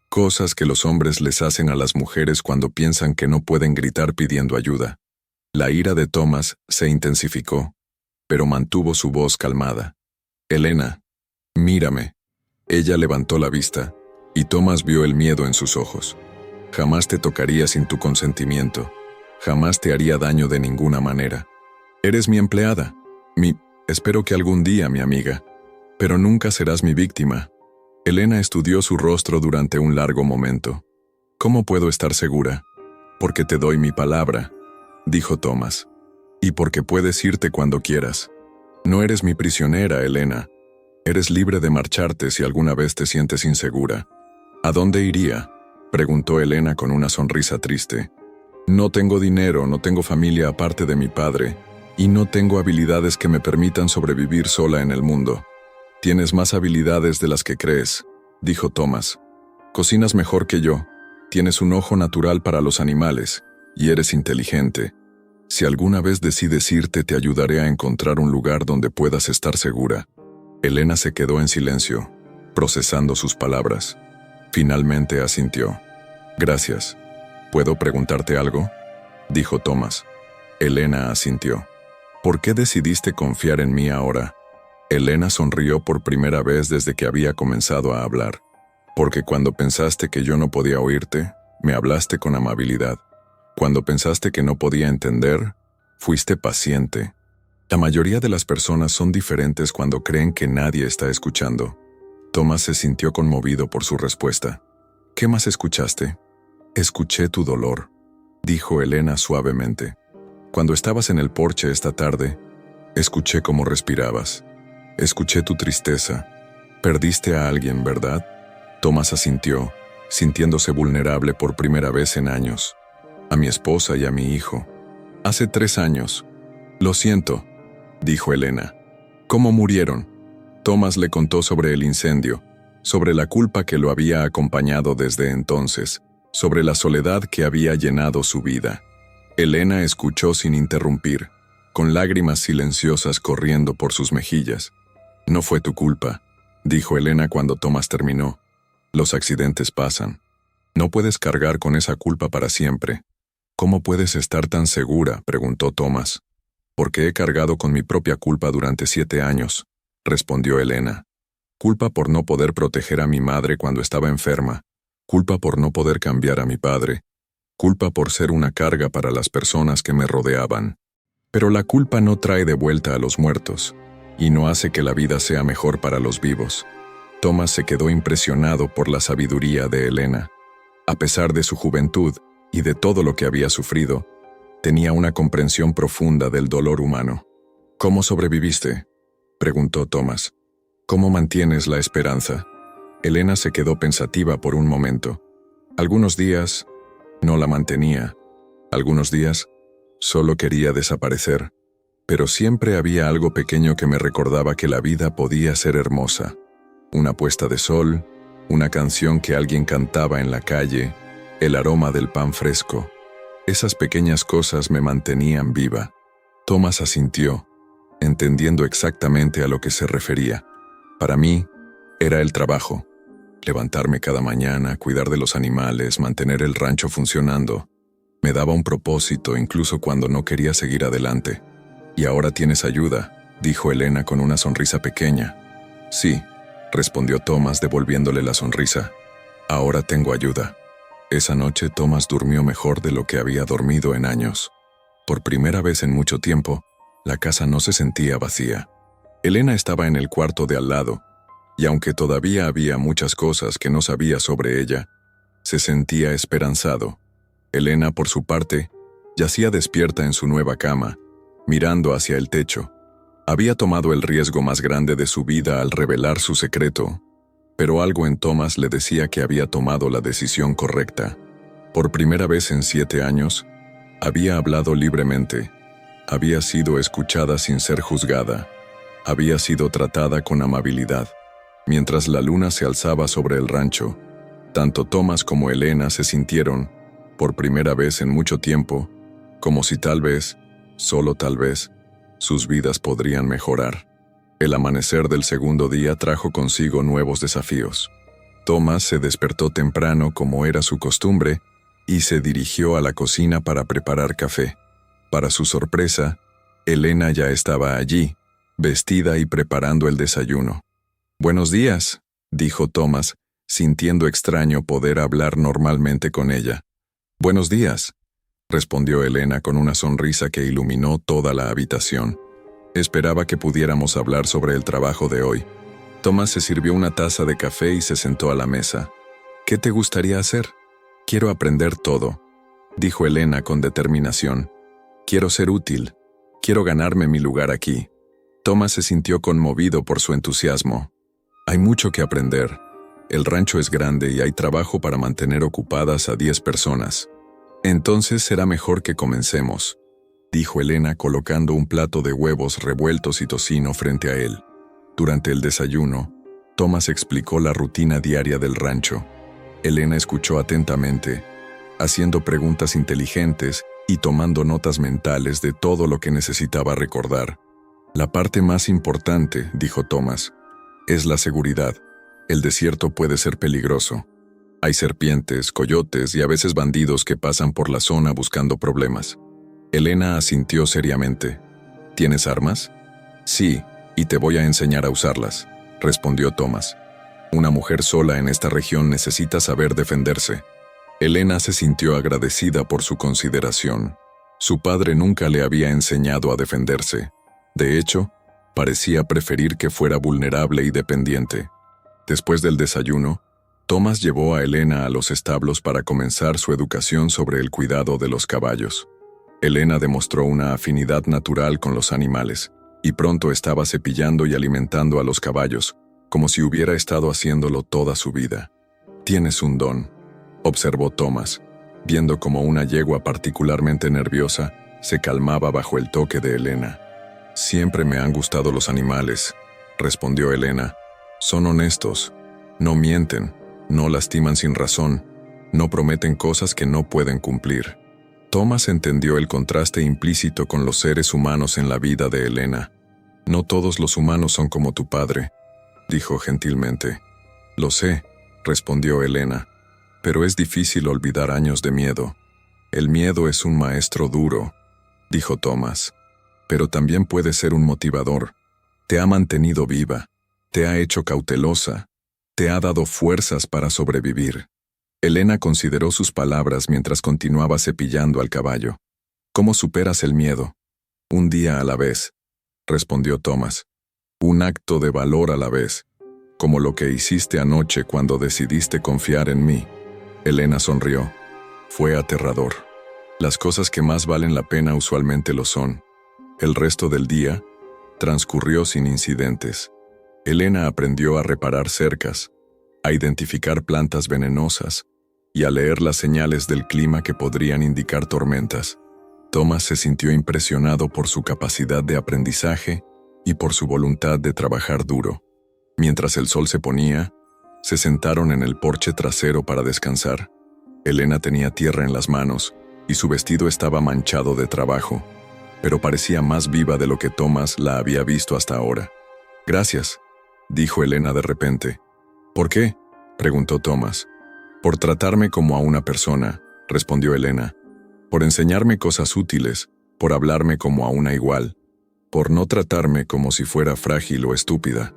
Cosas que los hombres les hacen a las mujeres cuando piensan que no pueden gritar pidiendo ayuda. La ira de Thomas se intensificó, pero mantuvo su voz calmada. Elena, mírame. Ella levantó la vista, y Thomas vio el miedo en sus ojos. Jamás te tocaría sin tu consentimiento. Jamás te haría daño de ninguna manera. Eres mi empleada. Espero que algún día, mi amiga. Pero nunca serás mi víctima. Elena estudió su rostro durante un largo momento. ¿Cómo puedo estar segura? Porque te doy mi palabra, dijo Thomas. Y porque puedes irte cuando quieras. No eres mi prisionera, Elena. Eres libre de marcharte si alguna vez te sientes insegura. ¿A dónde iría?, preguntó Elena con una sonrisa triste. No tengo dinero, no tengo familia aparte de mi padre, y no tengo habilidades que me permitan sobrevivir sola en el mundo. Tienes más habilidades de las que crees, dijo Thomas. Cocinas mejor que yo, tienes un ojo natural para los animales, y eres inteligente. Si alguna vez decides irte, te ayudaré a encontrar un lugar donde puedas estar segura. Elena se quedó en silencio, procesando sus palabras. Finalmente asintió. Gracias. ¿Puedo preguntarte algo?, dijo Thomas. Elena asintió. ¿Por qué decidiste confiar en mí ahora? Elena sonrió por primera vez desde que había comenzado a hablar. Porque cuando pensaste que yo no podía oírte, me hablaste con amabilidad. Cuando pensaste que no podía entender, fuiste paciente. La mayoría de las personas son diferentes cuando creen que nadie está escuchando. Thomas se sintió conmovido por su respuesta. ¿Qué más escuchaste? Escuché tu dolor, dijo Elena suavemente. Cuando estabas en el porche esta tarde, escuché cómo respirabas. Escuché tu tristeza. Perdiste a alguien, ¿verdad? Thomas asintió, sintiéndose vulnerable por primera vez en años. A mi esposa y a mi hijo. Hace 3 años. Lo siento, dijo Elena. ¿Cómo murieron? Thomas le contó sobre el incendio, sobre la culpa que lo había acompañado desde entonces, sobre la soledad que había llenado su vida. Elena escuchó sin interrumpir, con lágrimas silenciosas corriendo por sus mejillas. No fue tu culpa, dijo Elena cuando Thomas terminó. Los accidentes pasan. No puedes cargar con esa culpa para siempre. ¿Cómo puedes estar tan segura?, preguntó Thomas. Porque he cargado con mi propia culpa durante 7 años, respondió Elena. Culpa por no poder proteger a mi madre cuando estaba enferma. Culpa por no poder cambiar a mi padre. Culpa por ser una carga para las personas que me rodeaban. Pero la culpa no trae de vuelta a los muertos, y no hace que la vida sea mejor para los vivos. Thomas se quedó impresionado por la sabiduría de Elena. A pesar de su juventud y de todo lo que había sufrido, tenía una comprensión profunda del dolor humano. ¿Cómo sobreviviste?, preguntó Thomas. ¿Cómo mantienes la esperanza? Elena se quedó pensativa por un momento. Algunos días no la mantenía. Algunos días solo quería desaparecer. Pero siempre había algo pequeño que me recordaba que la vida podía ser hermosa. Una puesta de sol, una canción que alguien cantaba en la calle, el aroma del pan fresco. Esas pequeñas cosas me mantenían viva. Thomas asintió, entendiendo exactamente a lo que se refería. Para mí, era el trabajo. Levantarme cada mañana, cuidar de los animales, mantener el rancho funcionando. Me daba un propósito incluso cuando no quería seguir adelante. «Y ahora tienes ayuda», dijo Elena con una sonrisa pequeña. «Sí», respondió Thomas devolviéndole la sonrisa. «Ahora tengo ayuda». Esa noche Thomas durmió mejor de lo que había dormido en años. Por primera vez en mucho tiempo, la casa no se sentía vacía. Elena estaba en el cuarto de al lado, y aunque todavía había muchas cosas que no sabía sobre ella, se sentía esperanzado. Elena, por su parte, yacía despierta en su nueva cama, mirando hacia el techo. Había tomado el riesgo más grande de su vida al revelar su secreto, pero algo en Thomas le decía que había tomado la decisión correcta. Por primera vez en 7 años, había hablado libremente, había sido escuchada sin ser juzgada, había sido tratada con amabilidad. Mientras la luna se alzaba sobre el rancho, tanto Thomas como Elena se sintieron, por primera vez en mucho tiempo, como si tal vez, solo tal vez, sus vidas podrían mejorar. El amanecer del segundo día trajo consigo nuevos desafíos. Thomas se despertó temprano como era su costumbre y se dirigió a la cocina para preparar café. Para su sorpresa, Elena ya estaba allí, vestida y preparando el desayuno. «Buenos días», dijo Thomas, sintiendo extraño poder hablar normalmente con ella. «Buenos días», respondió Elena con una sonrisa que iluminó toda la habitación. Esperaba que pudiéramos hablar sobre el trabajo de hoy. Thomas se sirvió una taza de café y se sentó a la mesa. «¿Qué te gustaría hacer?» «Quiero aprender todo», dijo Elena con determinación. «Quiero ser útil. Quiero ganarme mi lugar aquí». Thomas se sintió conmovido por su entusiasmo. «Hay mucho que aprender. El rancho es grande y hay trabajo para mantener ocupadas a 10 personas. Entonces será mejor que comencemos», dijo Elena colocando un plato de huevos revueltos y tocino frente a él. Durante el desayuno, Thomas explicó la rutina diaria del rancho. Elena escuchó atentamente, haciendo preguntas inteligentes y tomando notas mentales de todo lo que necesitaba recordar. «La parte más importante», dijo Thomas, «es la seguridad. El desierto puede ser peligroso. Hay serpientes, coyotes y a veces bandidos que pasan por la zona buscando problemas». Elena asintió seriamente. «¿Tienes armas?» «Sí, y te voy a enseñar a usarlas», respondió Thomas. «Una mujer sola en esta región necesita saber defenderse». Elena se sintió agradecida por su consideración. Su padre nunca le había enseñado a defenderse. De hecho, parecía preferir que fuera vulnerable y dependiente. Después del desayuno, Thomas llevó a Elena a los establos para comenzar su educación sobre el cuidado de los caballos. Elena demostró una afinidad natural con los animales, y pronto estaba cepillando y alimentando a los caballos, como si hubiera estado haciéndolo toda su vida. «Tienes un don», observó Thomas, viendo cómo una yegua particularmente nerviosa se calmaba bajo el toque de Elena. «Siempre me han gustado los animales», respondió Elena. «Son honestos, no mienten, no lastiman sin razón, no prometen cosas que no pueden cumplir». Thomas entendió el contraste implícito con los seres humanos en la vida de Elena. «No todos los humanos son como tu padre», dijo gentilmente. «Lo sé», respondió Elena, «pero es difícil olvidar años de miedo». «El miedo es un maestro duro», dijo Thomas, «pero también puede ser un motivador. Te ha mantenido viva, te ha hecho cautelosa, te ha dado fuerzas para sobrevivir». Elena consideró sus palabras mientras continuaba cepillando al caballo. «¿Cómo superas el miedo?» «Un día a la vez», respondió Thomas. «Un acto de valor a la vez, como lo que hiciste anoche cuando decidiste confiar en mí». Elena sonrió. Fue aterrador. Las cosas que más valen la pena usualmente lo son. El resto del día transcurrió sin incidentes. Elena aprendió a reparar cercas, a identificar plantas venenosas y a leer las señales del clima que podrían indicar tormentas. Thomas se sintió impresionado por su capacidad de aprendizaje y por su voluntad de trabajar duro. Mientras el sol se ponía, se sentaron en el porche trasero para descansar. Elena tenía tierra en las manos y su vestido estaba manchado de trabajo, pero parecía más viva de lo que Thomas la había visto hasta ahora. «Gracias», dijo Elena de repente. «¿Por qué?», preguntó Thomas. «Por tratarme como a una persona», respondió Elena. «Por enseñarme cosas útiles, por hablarme como a una igual, por no tratarme como si fuera frágil o estúpida».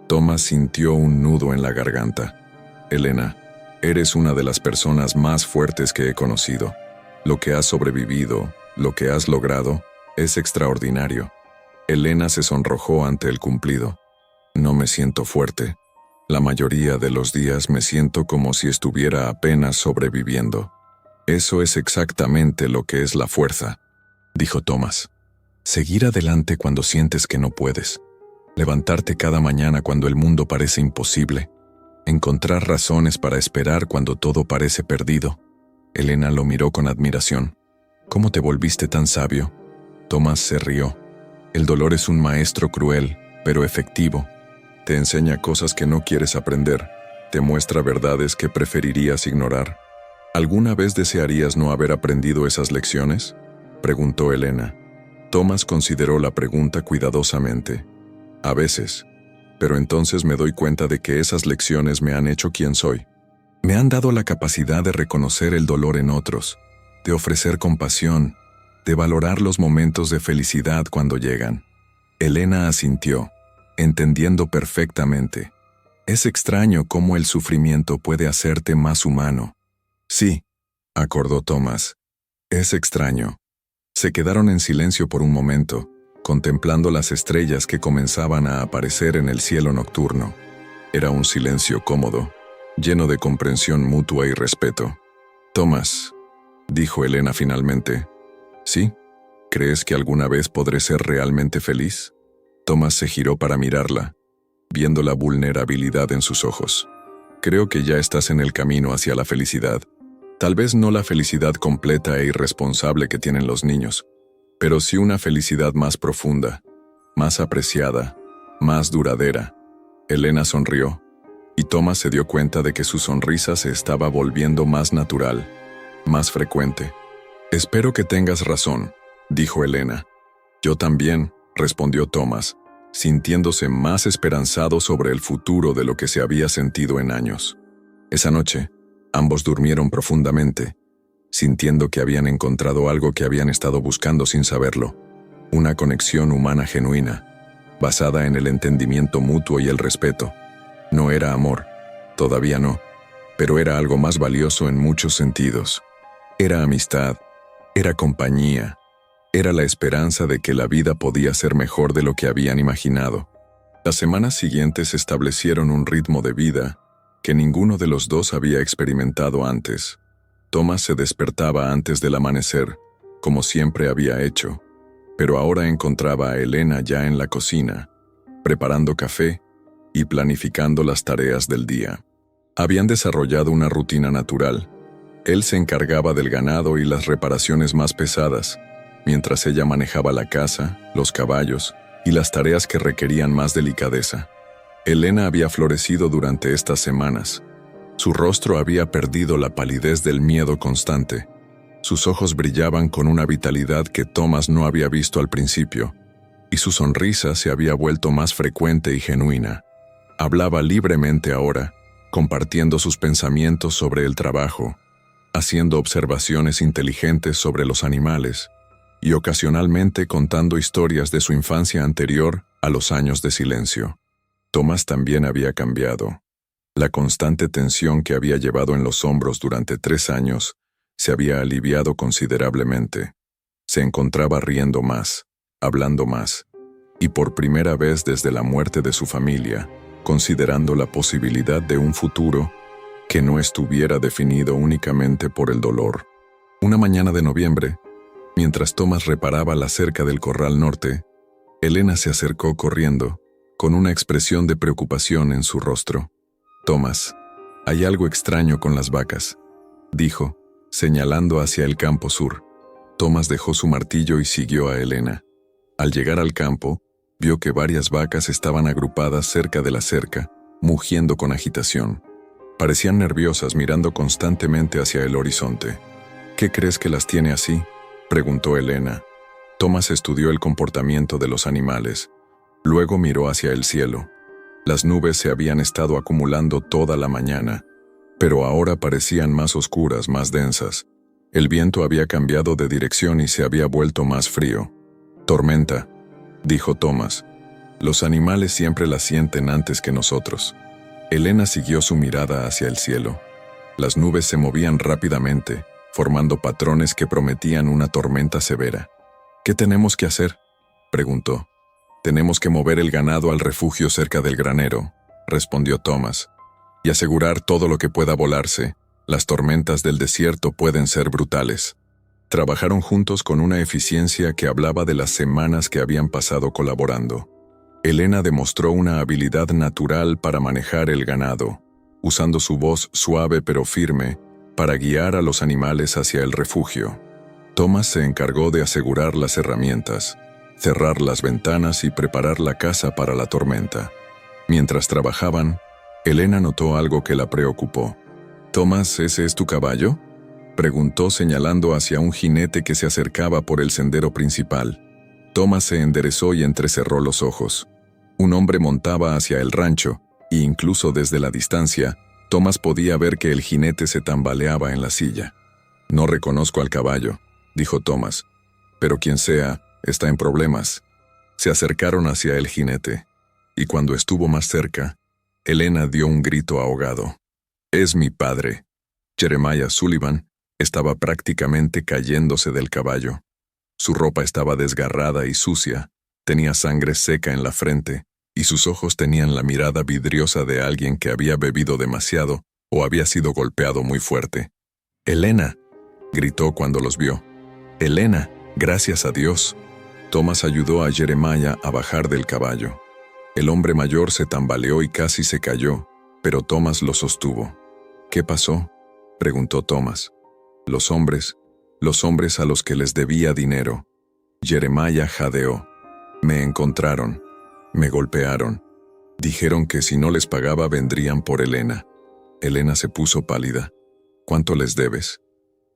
Thomas sintió un nudo en la garganta. «Elena, eres una de las personas más fuertes que he conocido. Lo que has sobrevivido, lo que has logrado, es extraordinario». Elena se sonrojó ante el cumplido. «No me siento fuerte. La mayoría de los días me siento como si estuviera apenas sobreviviendo». «Eso es exactamente lo que es la fuerza», dijo Thomas. «Seguir adelante cuando sientes que no puedes. Levantarte cada mañana cuando el mundo parece imposible. Encontrar razones para esperar cuando todo parece perdido». Elena lo miró con admiración. «¿Cómo te volviste tan sabio?». Thomas se rió. «El dolor es un maestro cruel, pero efectivo. Te enseña cosas que no quieres aprender, te muestra verdades que preferirías ignorar. ¿Alguna vez desearías no haber aprendido esas lecciones?». preguntó Elena. Tomás consideró la pregunta cuidadosamente. A veces, pero entonces me doy cuenta de que esas lecciones me han hecho quien soy. Me han dado la capacidad de reconocer el dolor en otros, de ofrecer compasión, de valorar los momentos de felicidad cuando llegan. Elena asintió, entendiendo perfectamente. Es extraño cómo el sufrimiento puede hacerte más humano. Sí, acordó Tomás. Es extraño. Se quedaron en silencio por un momento, contemplando las estrellas que comenzaban a aparecer en el cielo nocturno. Era un silencio cómodo, lleno de comprensión mutua y respeto. Tomás, dijo Elena finalmente. ¿Sí? ¿Crees que alguna vez podré ser realmente feliz? Tomás se giró para mirarla, viendo la vulnerabilidad en sus ojos. Creo que ya estás en el camino hacia la felicidad. Tal vez no la felicidad completa e irresponsable que tienen los niños, pero sí una felicidad más profunda, más apreciada, más duradera. Elena sonrió, y Tomás se dio cuenta de que su sonrisa se estaba volviendo más natural, más frecuente. Espero que tengas razón, dijo Elena. Yo también, respondió Tomás, sintiéndose más esperanzado sobre el futuro de lo que se había sentido en años. Esa noche, ambos durmieron profundamente, sintiendo que habían encontrado algo que habían estado buscando sin saberlo, una conexión humana genuina, basada en el entendimiento mutuo y el respeto. No era amor, todavía no, pero era algo más valioso en muchos sentidos. Era amistad, era compañía, era la esperanza de que la vida podía ser mejor de lo que habían imaginado. Las semanas siguientes establecieron un ritmo de vida que ninguno de los dos había experimentado antes. Tomás se despertaba antes del amanecer, como siempre había hecho, pero ahora encontraba a Elena ya en la cocina, preparando café y planificando las tareas del día. Habían desarrollado una rutina natural. Él se encargaba del ganado y las reparaciones más pesadas, mientras ella manejaba la casa, los caballos y las tareas que requerían más delicadeza. Elena había florecido durante estas semanas. Su rostro había perdido la palidez del miedo constante. Sus ojos brillaban con una vitalidad que Tomás no había visto al principio, y su sonrisa se había vuelto más frecuente y genuina. Hablaba libremente ahora, compartiendo sus pensamientos sobre el trabajo, haciendo observaciones inteligentes sobre los animales, y ocasionalmente contando historias de su infancia anterior a los años de silencio. Tomás también había cambiado. La constante tensión que había llevado en los hombros durante 3 años se había aliviado considerablemente. Se encontraba riendo más, hablando más, y por primera vez desde la muerte de su familia, considerando la posibilidad de un futuro que no estuviera definido únicamente por el dolor. Una mañana de noviembre, mientras Tomás reparaba la cerca del corral norte, Elena se acercó corriendo, con una expresión de preocupación en su rostro. «Tomás, hay algo extraño con las vacas», dijo, señalando hacia el campo sur. Tomás dejó su martillo y siguió a Elena. Al llegar al campo, vio que varias vacas estaban agrupadas cerca de la cerca, mugiendo con agitación. Parecían nerviosas, mirando constantemente hacia el horizonte. «¿Qué crees que las tiene así?», preguntó Elena. Tomás estudió el comportamiento de los animales. Luego miró hacia el cielo. Las nubes se habían estado acumulando toda la mañana, pero ahora parecían más oscuras, más densas. El viento había cambiado de dirección y se había vuelto más frío. «Tormenta», dijo Tomás. «Los animales siempre la sienten antes que nosotros». Elena siguió su mirada hacia el cielo. Las nubes se movían rápidamente, formando patrones que prometían una tormenta severa. «¿Qué tenemos que hacer?», preguntó. «Tenemos que mover el ganado al refugio cerca del granero», respondió Tomás, «y asegurar todo lo que pueda volarse. Las tormentas del desierto pueden ser brutales». Trabajaron juntos con una eficiencia que hablaba de las semanas que habían pasado colaborando. Elena demostró una habilidad natural para manejar el ganado, usando su voz suave pero firme para guiar a los animales hacia el refugio. Tomás se encargó de asegurar las herramientas, cerrar las ventanas y preparar la casa para la tormenta. Mientras trabajaban, Elena notó algo que la preocupó. «Tomás, ¿ese es tu caballo?», Preguntó señalando hacia un jinete que se acercaba por el sendero principal. Thomas se enderezó y entrecerró los ojos. Un hombre montaba hacia el rancho, e incluso desde la distancia, Thomas podía ver que el jinete se tambaleaba en la silla. «No reconozco al caballo», dijo Thomas, «pero quien sea, está en problemas». Se acercaron hacia el jinete, y cuando estuvo más cerca, Elena dio un grito ahogado. «Es mi padre». Jeremiah Sullivan estaba prácticamente cayéndose del caballo. Su ropa estaba desgarrada y sucia, tenía sangre seca en la frente, y sus ojos tenían la mirada vidriosa de alguien que había bebido demasiado o había sido golpeado muy fuerte. «¡Elena!», gritó cuando los vio. «¡Elena! ¡Gracias a Dios!». Thomas ayudó a Jeremiah a bajar del caballo. El hombre mayor se tambaleó y casi se cayó, pero Thomas lo sostuvo. «¿Qué pasó?», preguntó Thomas. Los hombres a los que les debía dinero». Jeremiah jadeó. «Me encontraron. Me golpearon. Dijeron que si no les pagaba vendrían por Elena». Elena se puso pálida. «¿Cuánto les debes?».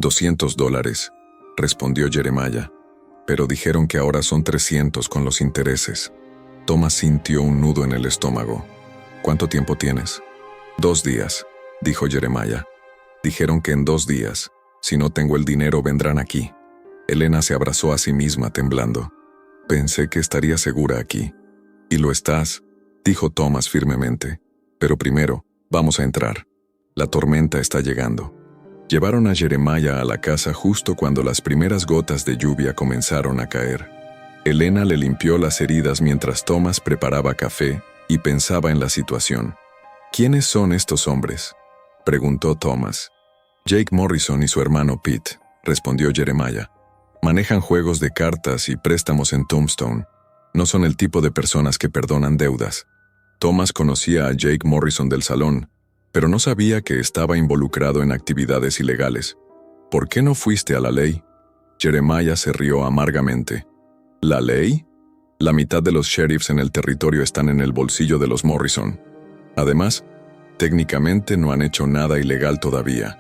$200, respondió Jeremiah. «Pero dijeron que ahora son 300 con los intereses». Thomas sintió un nudo en el estómago. «¿Cuánto tiempo tienes?». 2 días, dijo Jeremiah. «Dijeron que en 2 días. Si no tengo el dinero vendrán aquí». Elena se abrazó a sí misma temblando. «Pensé que estaría segura aquí». «Y lo estás», dijo Thomas firmemente. «Pero primero, vamos a entrar. La tormenta está llegando». Llevaron a Jeremiah a la casa justo cuando las primeras gotas de lluvia comenzaron a caer. Elena le limpió las heridas mientras Thomas preparaba café y pensaba en la situación. «¿Quiénes son estos hombres?», preguntó Thomas. «Jake Morrison y su hermano Pete», respondió Jeremiah. «Manejan juegos de cartas y préstamos en Tombstone. No son el tipo de personas que perdonan deudas». Thomas conocía a Jake Morrison del salón, pero no sabía que estaba involucrado en actividades ilegales. «¿Por qué no fuiste a la ley?». Jeremiah se rió amargamente. «¿La ley?». La mitad de los sheriffs en el territorio están en el bolsillo de los Morrison. Además, técnicamente no han hecho nada ilegal todavía.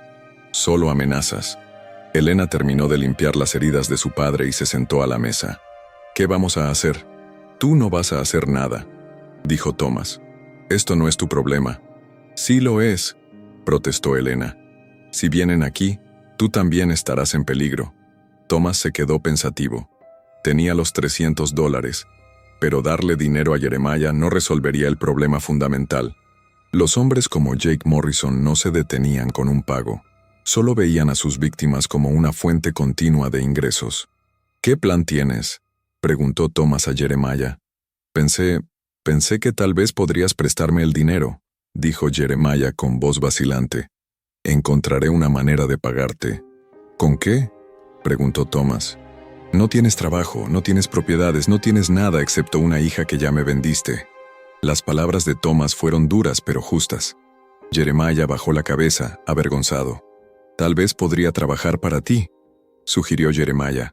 Solo amenazas. Elena terminó de limpiar las heridas de su padre y se sentó a la mesa. «¿Qué vamos a hacer?». «Tú no vas a hacer nada», dijo Thomas. «Esto no es tu problema». «Sí lo es», protestó Elena. «Si vienen aquí, tú también estarás en peligro». Thomas se quedó pensativo. Tenía los $300, pero darle dinero a Jeremiah no resolvería el problema fundamental. Los hombres como Jake Morrison no se detenían con un pago. Solo veían a sus víctimas como una fuente continua de ingresos. «¿Qué plan tienes?», preguntó Thomas a Jeremiah. Pensé que tal vez podrías prestarme el dinero», dijo Jeremiah con voz vacilante. «Encontraré una manera de pagarte». «¿Con qué?», preguntó Thomas. «No tienes trabajo, no tienes propiedades, no tienes nada excepto una hija que ya me vendiste». Las palabras de Thomas fueron duras pero justas. Jeremiah bajó la cabeza, avergonzado. «Tal vez podría trabajar para ti», sugirió Jeremiah.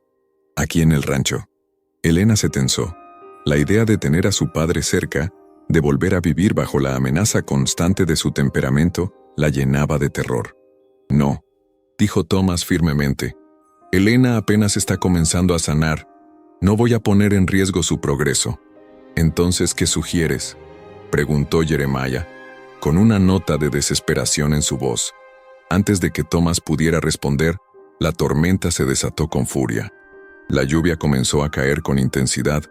«Aquí en el rancho». Elena se tensó. La idea de tener a su padre cerca, de volver a vivir bajo la amenaza constante de su temperamento, la llenaba de terror. «No», dijo Thomas firmemente. «Elena apenas está comenzando a sanar. No voy a poner en riesgo su progreso». «Entonces, ¿qué sugieres?», preguntó Jeremiah, con una nota de desesperación en su voz. Antes de que Thomas pudiera responder, la tormenta se desató con furia. La lluvia comenzó a caer con intensidad,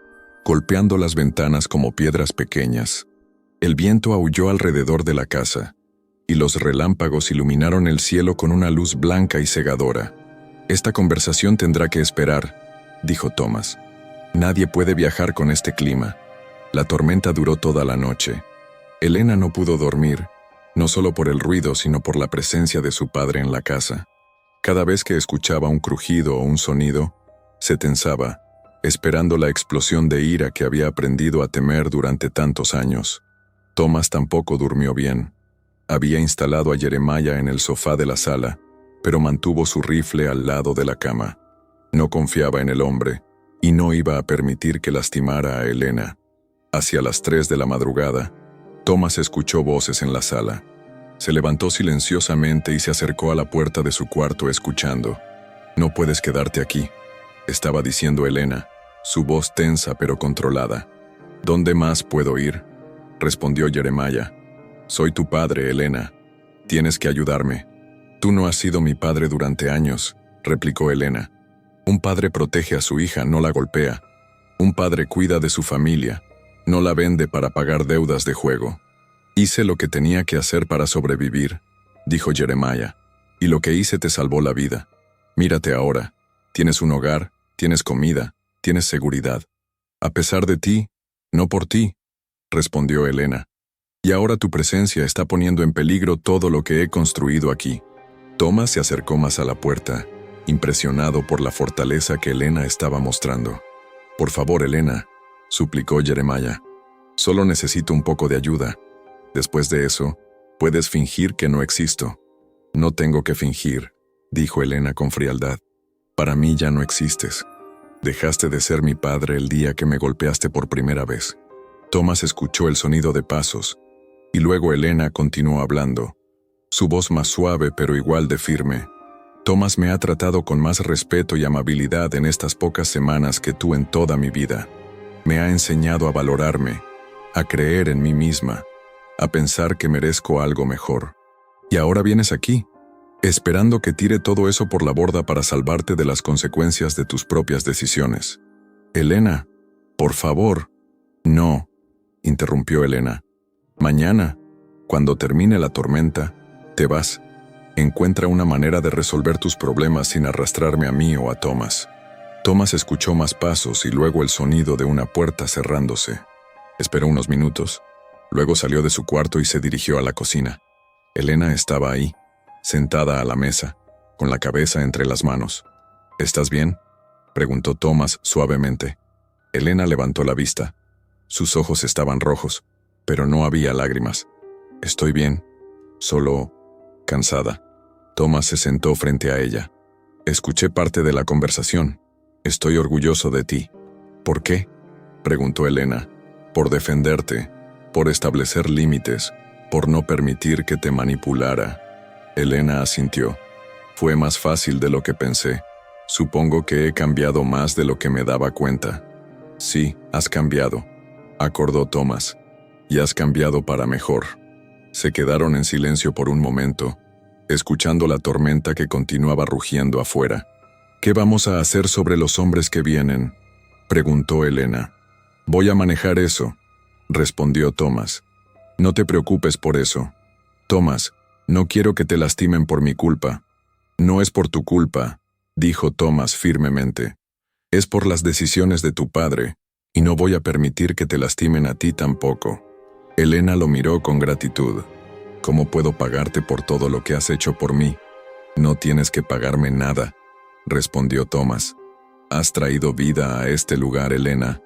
golpeando las ventanas como piedras pequeñas. El viento aulló alrededor de la casa, y los relámpagos iluminaron el cielo con una luz blanca y cegadora. «Esta conversación tendrá que esperar», dijo Thomas. «Nadie puede viajar con este clima». La tormenta duró toda la noche. Elena no pudo dormir, no solo por el ruido, sino por la presencia de su padre en la casa. Cada vez que escuchaba un crujido o un sonido, se tensaba, esperando la explosión de ira que había aprendido a temer durante tantos años. Thomas tampoco durmió bien. Había instalado a Jeremiah en el sofá de la sala, pero mantuvo su rifle al lado de la cama. No confiaba en el hombre, y no iba a permitir que lastimara a Elena. Hacia las 3 de la madrugada, Thomas escuchó voces en la sala. Se levantó silenciosamente y se acercó a la puerta de su cuarto escuchando. «No puedes quedarte aquí», estaba diciendo Elena, su voz tensa pero controlada. «¿Dónde más puedo ir?», respondió Jeremiah. «Soy tu padre, Elena. Tienes que ayudarme». «Tú no has sido mi padre durante años», replicó Elena. «Un padre protege a su hija, no la golpea. Un padre cuida de su familia, no la vende para pagar deudas de juego». «Hice lo que tenía que hacer para sobrevivir», dijo Jeremiah, «y lo que hice te salvó la vida. Mírate ahora. Tienes un hogar, tienes comida, tienes seguridad. A pesar de ti, no por ti», respondió Elena. «Y ahora tu presencia está poniendo en peligro todo lo que he construido aquí». Thomas se acercó más a la puerta, impresionado por la fortaleza que Elena estaba mostrando. «Por favor, Elena», suplicó Jeremiah. «Solo necesito un poco de ayuda. Después de eso, puedes fingir que no existo». «No tengo que fingir», dijo Elena con frialdad. «Para mí ya no existes. Dejaste de ser mi padre el día que me golpeaste por primera vez». Thomas escuchó el sonido de pasos, y luego Elena continuó hablando, su voz más suave pero igual de firme. «Thomas me ha tratado con más respeto y amabilidad en estas pocas semanas que tú en toda mi vida. Me ha enseñado a valorarme, a creer en mí misma, a pensar que merezco algo mejor. Y ahora vienes aquí, esperando que tire todo eso por la borda para salvarte de las consecuencias de tus propias decisiones». «Elena, por favor». «No», interrumpió Elena. «Mañana, cuando termine la tormenta, te vas. Encuentra una manera de resolver tus problemas sin arrastrarme a mí o a Thomas». Thomas escuchó más pasos y luego el sonido de una puerta cerrándose. Esperó unos minutos, luego salió de su cuarto y se dirigió a la cocina. Elena estaba ahí, sentada a la mesa, con la cabeza entre las manos. «¿Estás bien?», preguntó Thomas suavemente. Elena levantó la vista. Sus ojos estaban rojos, pero no había lágrimas. «Estoy bien, solo cansada». Thomas se sentó frente a ella. «Escuché parte de la conversación. Estoy orgulloso de ti». «¿Por qué?», preguntó Elena. «Por defenderte, por establecer límites, por no permitir que te manipulara». Elena asintió. «Fue más fácil de lo que pensé. Supongo que he cambiado más de lo que me daba cuenta». «Sí, has cambiado», acordó Thomas. «Y has cambiado para mejor». Se quedaron en silencio por un momento, escuchando la tormenta que continuaba rugiendo afuera. «¿Qué vamos a hacer sobre los hombres que vienen?», preguntó Elena. «Voy a manejar eso», respondió Thomas. «No te preocupes por eso. Thomas, no quiero que te lastimen por mi culpa». «No es por tu culpa», dijo Thomas firmemente. «Es por las decisiones de tu padre, y no voy a permitir que te lastimen a ti tampoco». Elena lo miró con gratitud. «¿Cómo puedo pagarte por todo lo que has hecho por mí?». «No tienes que pagarme nada», respondió Thomas. «Has traído vida a este lugar, Elena.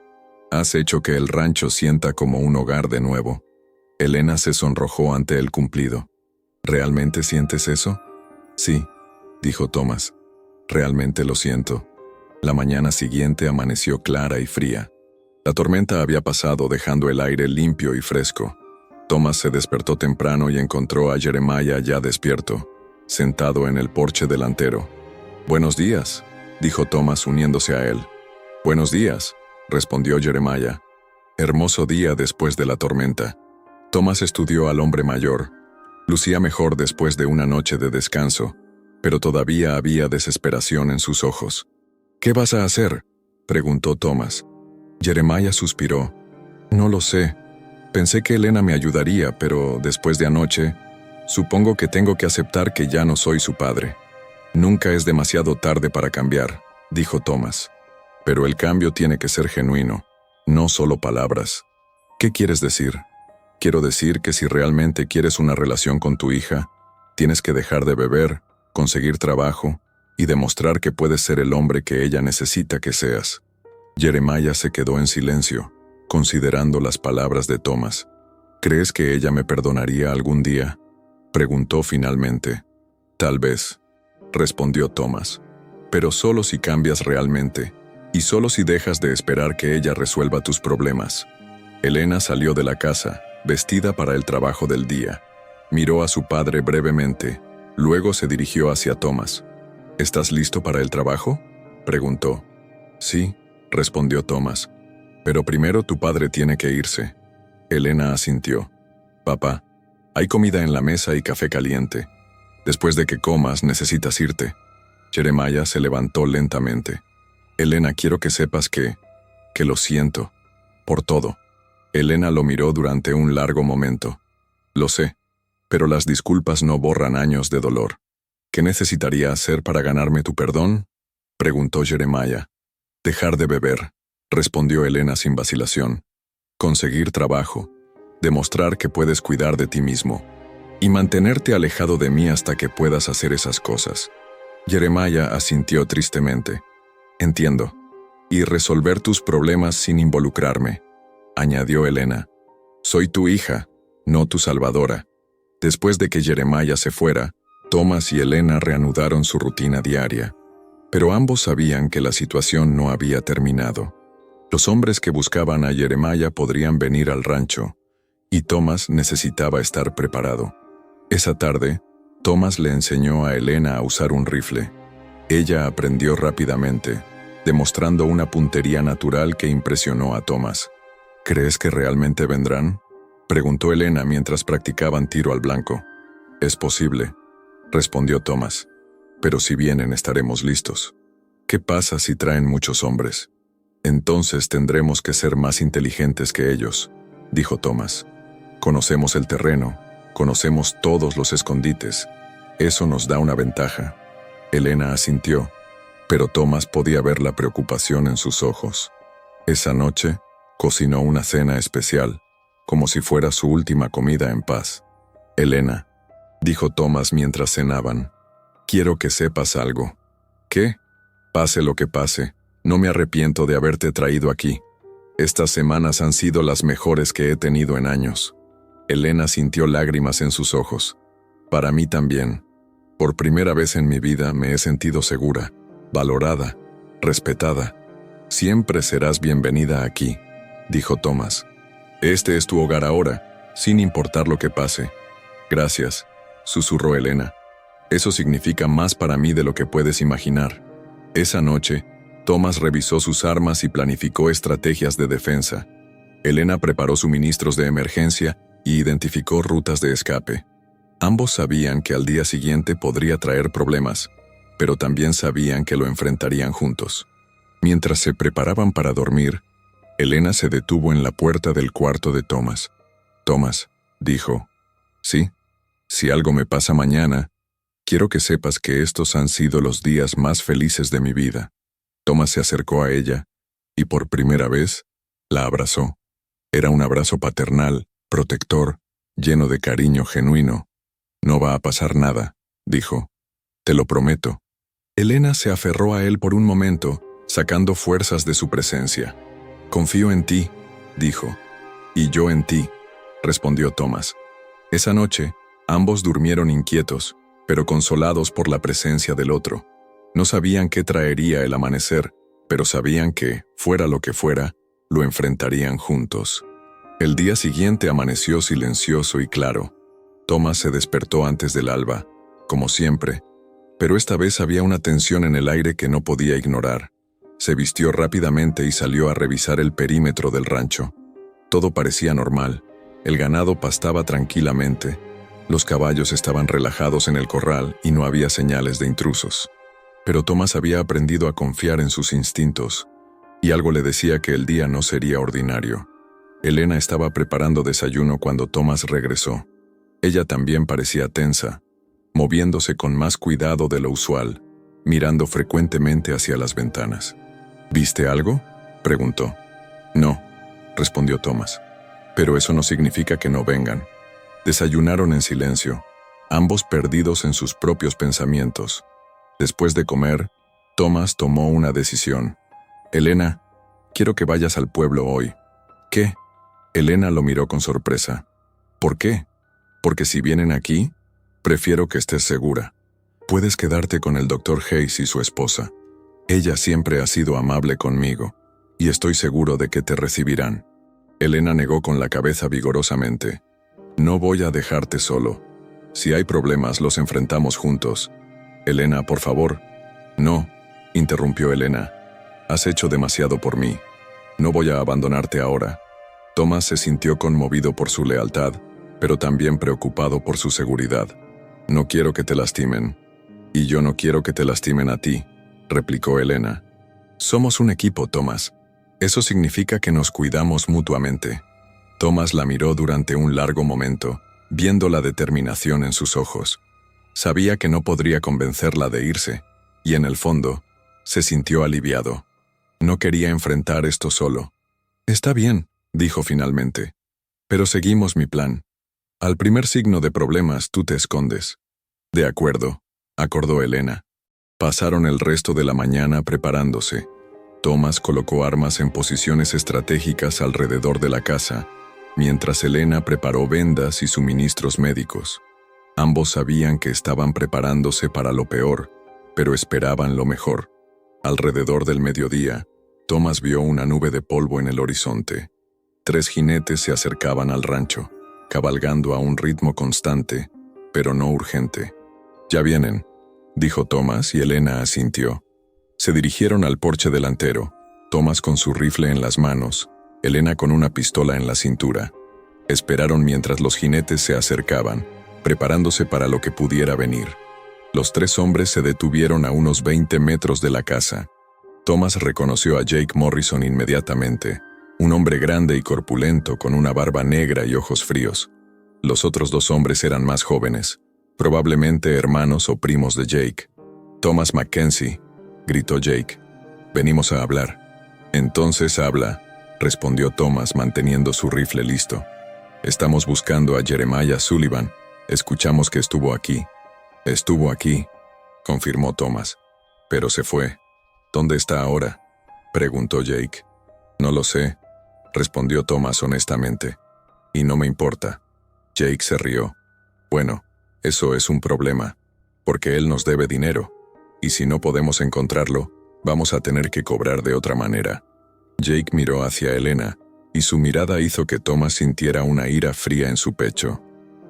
Has hecho que el rancho sienta como un hogar de nuevo». Elena se sonrojó ante el cumplido. «¿Realmente sientes eso?». «Sí», dijo Thomas. «Realmente lo siento». La mañana siguiente amaneció clara y fría. La tormenta había pasado dejando el aire limpio y fresco. Thomas se despertó temprano y encontró a Jeremiah ya despierto, sentado en el porche delantero. «Buenos días», dijo Thomas uniéndose a él. «Buenos días», respondió Jeremiah. Hermoso día después de la tormenta. Thomas estudió al hombre mayor. Lucía mejor después de una noche de descanso, pero todavía había desesperación en sus ojos. «¿Qué vas a hacer?», preguntó Thomas. Jeremiah suspiró. «No lo sé. Pensé que Elena me ayudaría, pero después de anoche, supongo que tengo que aceptar que ya no soy su padre». «Nunca es demasiado tarde para cambiar», dijo Thomas. «Pero el cambio tiene que ser genuino, no solo palabras». «¿Qué quieres decir?». «Quiero decir que si realmente quieres una relación con tu hija, tienes que dejar de beber, conseguir trabajo y demostrar que puedes ser el hombre que ella necesita que seas». Jeremiah se quedó en silencio, considerando las palabras de Thomas. «¿Crees que ella me perdonaría algún día?», preguntó finalmente. «Tal vez», respondió Thomas. «Pero solo si cambias realmente, y solo si dejas de esperar que ella resuelva tus problemas». Elena salió de la casa, vestida para el trabajo del día. Miró a su padre brevemente, luego se dirigió hacia Thomas. ¿Estás listo para el trabajo?, preguntó. Sí, respondió Thomas. Pero primero tu padre tiene que irse. Elena asintió. Papá, hay comida en la mesa y café caliente. Después de que comas, necesitas irte. Jeremiah se levantó lentamente. Elena, quiero que sepas que lo siento. Por todo. Elena lo miró durante un largo momento. Lo sé, pero las disculpas no borran años de dolor. ¿Qué necesitaría hacer para ganarme tu perdón?, preguntó Jeremiah. Dejar de beber, respondió Elena sin vacilación. Conseguir trabajo, demostrar que puedes cuidar de ti mismo, y mantenerte alejado de mí hasta que puedas hacer esas cosas. Jeremiah asintió tristemente. Entiendo. Y resolver tus problemas sin involucrarme, añadió Elena. Soy tu hija, no tu salvadora. Después de que Jeremiah se fuera, Thomas y Elena reanudaron su rutina diaria. Pero ambos sabían que la situación no había terminado. Los hombres que buscaban a Jeremiah podrían venir al rancho, y Thomas necesitaba estar preparado. Esa tarde, Thomas le enseñó a Elena a usar un rifle. Ella aprendió rápidamente, demostrando una puntería natural que impresionó a Thomas. ¿Crees que realmente vendrán?, preguntó Elena mientras practicaban tiro al blanco. Es posible, respondió Thomas. Pero si vienen, estaremos listos. ¿Qué pasa si traen muchos hombres? Entonces tendremos que ser más inteligentes que ellos, dijo Thomas. Conocemos el terreno, conocemos todos los escondites. Eso nos da una ventaja. Elena asintió, pero Thomas podía ver la preocupación en sus ojos. Esa noche, cocinó una cena especial, como si fuera su última comida en paz. Elena, dijo Thomas mientras cenaban, quiero que sepas algo. ¿Qué? Pase lo que pase, no me arrepiento de haberte traído aquí. Estas semanas han sido las mejores que he tenido en años. Elena sintió lágrimas en sus ojos. Para mí también. Por primera vez en mi vida me he sentido segura, valorada, respetada. Siempre serás bienvenida aquí, dijo Thomas. Este es tu hogar ahora, sin importar lo que pase. Gracias, susurró Elena. Eso significa más para mí de lo que puedes imaginar. Esa noche, Thomas revisó sus armas y planificó estrategias de defensa. Elena preparó suministros de emergencia y identificó rutas de escape. Ambos sabían que al día siguiente podría traer problemas, pero también sabían que lo enfrentarían juntos. Mientras se preparaban para dormir, Elena se detuvo en la puerta del cuarto de Thomas. Thomas, dijo, sí, si algo me pasa mañana, quiero que sepas que estos han sido los días más felices de mi vida. Thomas se acercó a ella y por primera vez la abrazó. Era un abrazo paternal, protector, lleno de cariño genuino. No va a pasar nada, dijo. Te lo prometo. Elena se aferró a él por un momento, sacando fuerzas de su presencia. Confío en ti, dijo. Y yo en ti, respondió Thomas. Esa noche, ambos durmieron inquietos, pero consolados por la presencia del otro. No sabían qué traería el amanecer, pero sabían que, fuera lo que fuera, lo enfrentarían juntos. El día siguiente amaneció silencioso y claro. Thomas se despertó antes del alba, como siempre, pero esta vez había una tensión en el aire que no podía ignorar. Se vistió rápidamente y salió a revisar el perímetro del rancho. Todo parecía normal. El ganado pastaba tranquilamente. Los caballos estaban relajados en el corral y no había señales de intrusos. Pero Thomas había aprendido a confiar en sus instintos, y algo le decía que el día no sería ordinario. Elena estaba preparando desayuno cuando Thomas regresó. Ella también parecía tensa, moviéndose con más cuidado de lo usual, mirando frecuentemente hacia las ventanas. ¿Viste algo?, preguntó. No, respondió Thomas. Pero eso no significa que no vengan. Desayunaron en silencio, ambos perdidos en sus propios pensamientos. Después de comer, Thomas tomó una decisión. Elena, quiero que vayas al pueblo hoy. ¿Qué? Elena lo miró con sorpresa. ¿Por qué? Porque si vienen aquí, prefiero que estés segura. Puedes quedarte con el Dr. Hayes y su esposa. Ella siempre ha sido amable conmigo, y estoy seguro de que te recibirán. Elena negó con la cabeza vigorosamente. No voy a dejarte solo. Si hay problemas, los enfrentamos juntos. Elena, por favor. No, interrumpió Elena. Has hecho demasiado por mí. No voy a abandonarte ahora. Thomas se sintió conmovido por su lealtad, pero también preocupado por su seguridad. No quiero que te lastimen. Y yo no quiero que te lastimen a ti, replicó Elena. Somos un equipo, Thomas. Eso significa que nos cuidamos mutuamente. Thomas la miró durante un largo momento, viendo la determinación en sus ojos. Sabía que no podría convencerla de irse, y en el fondo, se sintió aliviado. No quería enfrentar esto solo. Está bien, dijo finalmente. Pero seguimos mi plan. Al primer signo de problemas, tú te escondes. De acuerdo, acordó Elena. Pasaron el resto de la mañana preparándose. Thomas colocó armas en posiciones estratégicas alrededor de la casa, mientras Elena preparó vendas y suministros médicos. Ambos sabían que estaban preparándose para lo peor, pero esperaban lo mejor. Alrededor del mediodía, Thomas vio una nube de polvo en el horizonte. 3 jinetes se acercaban al rancho, cabalgando a un ritmo constante, pero no urgente. «Ya vienen», dijo Thomas y Elena asintió. Se dirigieron al porche delantero, Thomas con su rifle en las manos, Elena con una pistola en la cintura. Esperaron mientras los jinetes se acercaban, preparándose para lo que pudiera venir. Los 3 hombres se detuvieron a unos 20 metros de la casa. Thomas reconoció a Jake Morrison inmediatamente, un hombre grande y corpulento con una barba negra y ojos fríos. Los otros 2 hombres eran más jóvenes, probablemente hermanos o primos de Jake. «Thomas Mackenzie», gritó Jake. «Venimos a hablar». «Entonces habla», respondió Thomas manteniendo su rifle listo. «Estamos buscando a Jeremiah Sullivan. Escuchamos que estuvo aquí». «Estuvo aquí», confirmó Thomas. «Pero se fue». «¿Dónde está ahora?», preguntó Jake. «No lo sé», respondió Thomas honestamente. «Y no me importa». Jake se rió. «Bueno, eso es un problema, porque él nos debe dinero, y si no podemos encontrarlo, vamos a tener que cobrar de otra manera». Jake miró hacia Elena, y su mirada hizo que Thomas sintiera una ira fría en su pecho.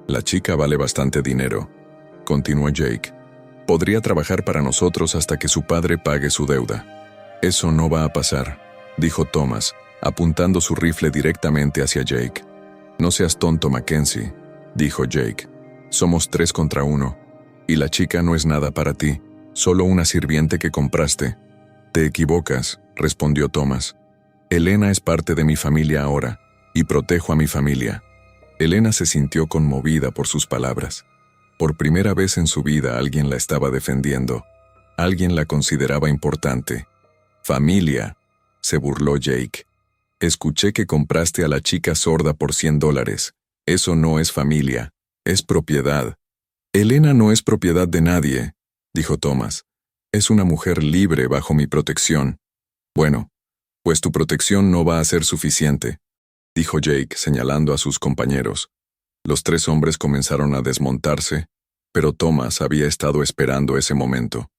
«La chica vale bastante dinero», continuó Jake. «Podría trabajar para nosotros hasta que su padre pague su deuda». «Eso no va a pasar», dijo Thomas, apuntando su rifle directamente hacia Jake. «No seas tonto, Mackenzie», dijo Jake. «Somos 3 contra 1, y la chica no es nada para ti, solo una sirviente que compraste». «Te equivocas», respondió Thomas. «Elena es parte de mi familia ahora, y protejo a mi familia». Elena se sintió conmovida por sus palabras. Por primera vez en su vida alguien la estaba defendiendo. Alguien la consideraba importante. «Familia», se burló Jake. «Escuché que compraste a la chica sorda por $100. Eso no es familia, es propiedad». «Elena no es propiedad de nadie», dijo Thomas. «Es una mujer libre bajo mi protección». «Bueno, pues tu protección no va a ser suficiente», dijo Jake señalando a sus compañeros. Los 3 hombres comenzaron a desmontarse, pero Thomas había estado esperando ese momento.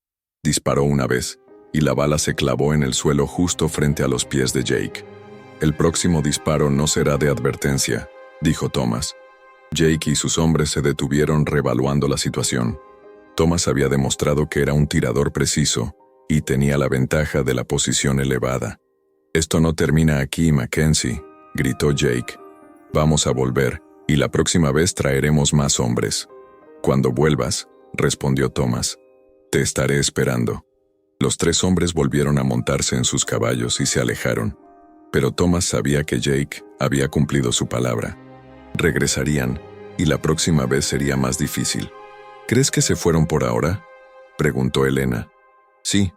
Disparó una vez, y la bala se clavó en el suelo justo frente a los pies de Jake. «El próximo disparo no será de advertencia», dijo Thomas. Jake y sus hombres se detuvieron reevaluando la situación. Thomas había demostrado que era un tirador preciso, y tenía la ventaja de la posición elevada. «Esto no termina aquí, Mackenzie», gritó Jake. «Vamos a volver, y la próxima vez traeremos más hombres». «Cuando vuelvas», respondió Thomas, «te estaré esperando». Los 3 hombres volvieron a montarse en sus caballos y se alejaron. Pero Thomas sabía que Jake había cumplido su palabra. Regresarían, y la próxima vez sería más difícil. «¿Crees que se fueron por ahora?», preguntó Elena. «Sí»,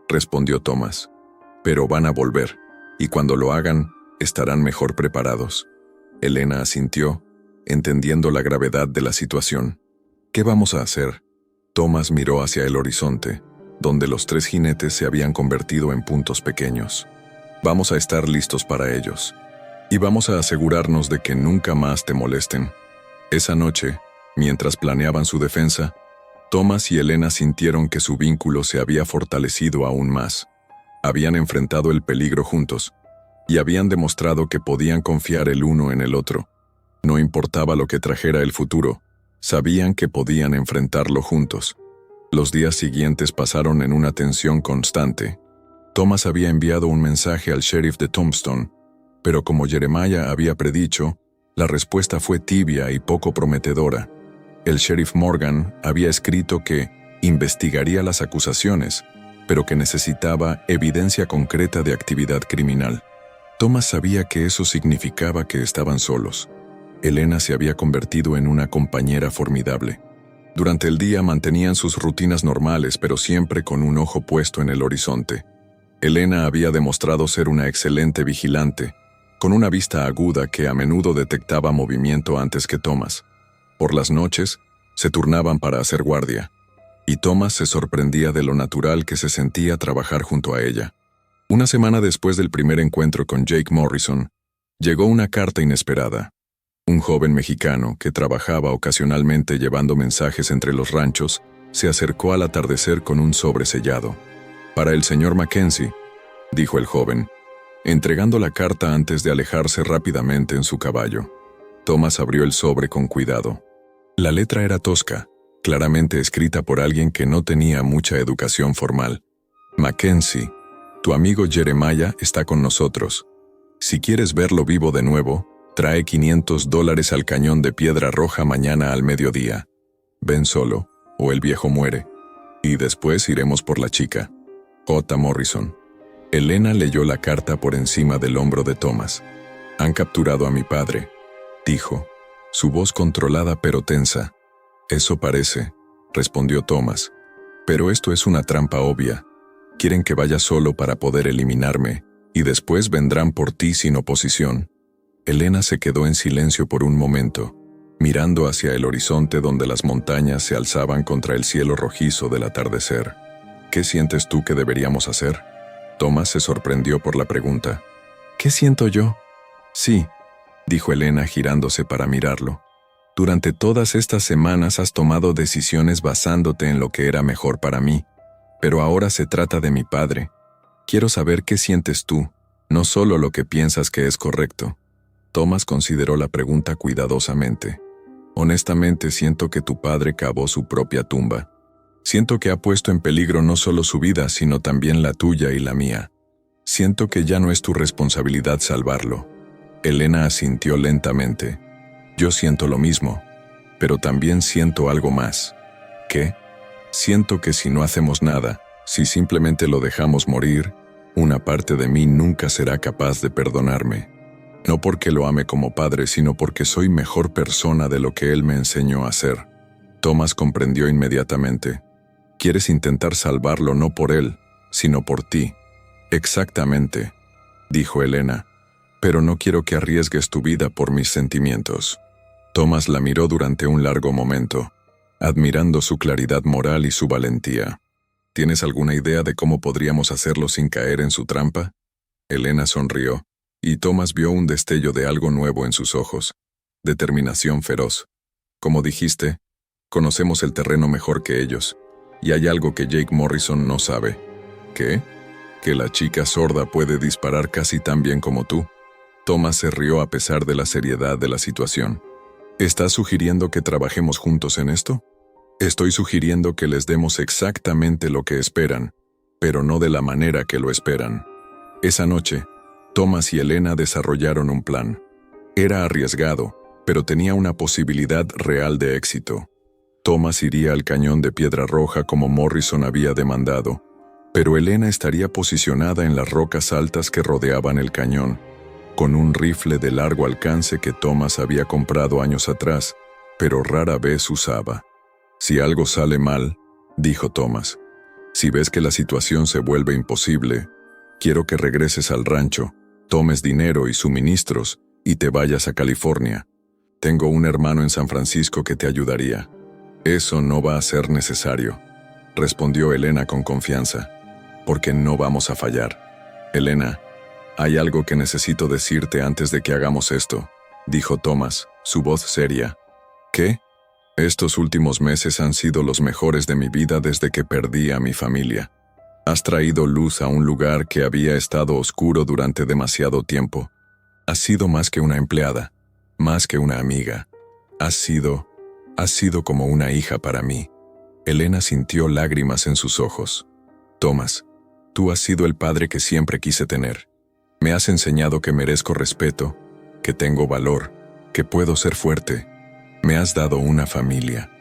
respondió Thomas. «Pero van a volver, y cuando lo hagan, estarán mejor preparados». Elena asintió, entendiendo la gravedad de la situación. «¿Qué vamos a hacer?». Thomas miró hacia el horizonte, donde los 3 jinetes se habían convertido en puntos pequeños. «Vamos a estar listos para ellos. Y vamos a asegurarnos de que nunca más te molesten». Esa noche, mientras planeaban su defensa, Thomas y Elena sintieron que su vínculo se había fortalecido aún más. Habían enfrentado el peligro juntos, y habían demostrado que podían confiar el uno en el otro. No importaba lo que trajera el futuro, Sabían que podían enfrentarlo juntos. Los días siguientes pasaron en una tensión constante. Thomas había enviado un mensaje al sheriff de Tombstone, pero como Jeremiah había predicho, la respuesta fue tibia y poco prometedora. El sheriff Morgan había escrito que investigaría las acusaciones, pero que necesitaba evidencia concreta de actividad criminal. Thomas sabía que eso significaba que estaban solos. Elena se había convertido en una compañera formidable. Durante el día mantenían sus rutinas normales, pero siempre con un ojo puesto en el horizonte. Elena había demostrado ser una excelente vigilante, con una vista aguda que a menudo detectaba movimiento antes que Thomas. Por las noches, se turnaban para hacer guardia, y Thomas se sorprendía de lo natural que se sentía trabajar junto a ella. Una semana después del primer encuentro con Jake Morrison, llegó una carta inesperada. Un joven mexicano que trabajaba ocasionalmente llevando mensajes entre los ranchos se acercó al atardecer con un sobre sellado. «Para el señor Mackenzie», dijo el joven, entregando la carta antes de alejarse rápidamente en su caballo. Thomas abrió el sobre con cuidado. La letra era tosca, claramente escrita por alguien que no tenía mucha educación formal. «Mackenzie, tu amigo Jeremiah está con nosotros. Si quieres verlo vivo de nuevo, trae $500 al cañón de Piedra Roja mañana al mediodía. Ven solo, o el viejo muere. Y después iremos por la chica. J. Morrison». Elena leyó la carta por encima del hombro de Thomas. «Han capturado a mi padre», dijo, su voz controlada pero tensa. «Eso parece», respondió Thomas. «Pero esto es una trampa obvia. Quieren que vaya solo para poder eliminarme, y después vendrán por ti sin oposición». Elena se quedó en silencio por un momento, mirando hacia el horizonte donde las montañas se alzaban contra el cielo rojizo del atardecer. «¿Qué sientes tú que deberíamos hacer?» Thomas se sorprendió por la pregunta. «¿Qué siento yo?» «Sí», dijo Elena girándose para mirarlo. «Durante todas estas semanas has tomado decisiones basándote en lo que era mejor para mí, pero ahora se trata de mi padre. Quiero saber qué sientes tú, no solo lo que piensas que es correcto». Thomas consideró la pregunta cuidadosamente. «Honestamente siento que tu padre cavó su propia tumba. Siento que ha puesto en peligro no solo su vida, sino también la tuya y la mía. Siento que ya no es tu responsabilidad salvarlo». Elena asintió lentamente. «Yo siento lo mismo, pero también siento algo más». «¿Qué?» «Siento que si no hacemos nada, si simplemente lo dejamos morir, una parte de mí nunca será capaz de perdonarme. No porque lo ame como padre, sino porque soy mejor persona de lo que él me enseñó a ser». Thomas comprendió inmediatamente. «Quieres intentar salvarlo no por él, sino por ti». «Exactamente», dijo Elena. «Pero no quiero que arriesgues tu vida por mis sentimientos». Thomas la miró durante un largo momento, admirando su claridad moral y su valentía. «¿Tienes alguna idea de cómo podríamos hacerlo sin caer en su trampa?» Elena sonrió, y Thomas vio un destello de algo nuevo en sus ojos. Determinación feroz. «Como dijiste, conocemos el terreno mejor que ellos, y hay algo que Jake Morrison no sabe». «¿Qué?» «Que la chica sorda puede disparar casi tan bien como tú». Thomas se rió a pesar de la seriedad de la situación. «¿Estás sugiriendo que trabajemos juntos en esto?» «Estoy sugiriendo que les demos exactamente lo que esperan, pero no de la manera que lo esperan». Esa noche, Thomas y Elena desarrollaron un plan. Era arriesgado, pero tenía una posibilidad real de éxito. Thomas iría al cañón de Piedra Roja como Morrison había demandado, pero Elena estaría posicionada en las rocas altas que rodeaban el cañón, con un rifle de largo alcance que Thomas había comprado años atrás, pero rara vez usaba. «Si algo sale mal», dijo Thomas, «si ves que la situación se vuelve imposible, quiero que regreses al rancho, tomes dinero y suministros y te vayas a California. Tengo un hermano en San Francisco que te ayudaría». «Eso no va a ser necesario», respondió Elena con confianza, «porque no vamos a fallar». «Elena, hay algo que necesito decirte antes de que hagamos esto», dijo Thomas, su voz seria. «¿Qué?» «Estos últimos meses han sido los mejores de mi vida desde que perdí a mi familia. Has traído luz a un lugar que había estado oscuro durante demasiado tiempo. Has sido más que una empleada, más que una amiga. Has sido Has sido como una hija para mí. Elena sintió lágrimas en sus ojos. Thomas, tú has sido el padre que siempre quise tener. Me has enseñado que merezco respeto, que tengo valor, que puedo ser fuerte. Me has dado una familia.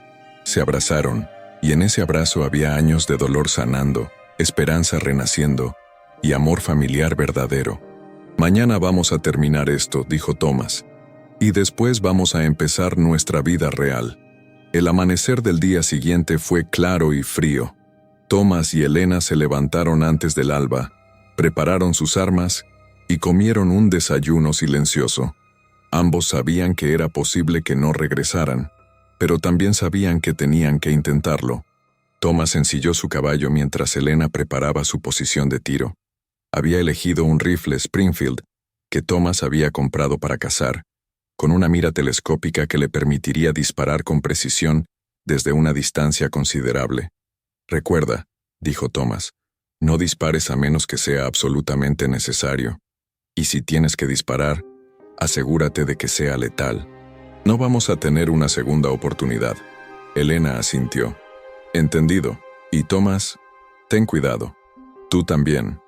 Se abrazaron, y en ese abrazo había años de dolor sanando, esperanza renaciendo, y amor familiar verdadero. Mañana vamos a terminar esto, dijo Thomas, y después vamos a empezar nuestra vida real. El amanecer del día siguiente fue claro y frío. Thomas y Elena se levantaron antes del alba, prepararon sus armas y comieron un desayuno silencioso. Ambos sabían que era posible que no regresaran, pero también sabían que tenían que intentarlo. Thomas ensilló su caballo mientras Elena preparaba su posición de tiro. Había elegido un rifle Springfield que Thomas había comprado para cazar, con una mira telescópica que le permitiría disparar con precisión desde una distancia considerable. «Recuerda», dijo Thomas, «no dispares a menos que sea absolutamente necesario. Y si tienes que disparar, asegúrate de que sea letal. No vamos a tener una segunda oportunidad». Elena asintió. «Entendido. Y Thomas, ten cuidado. Tú también».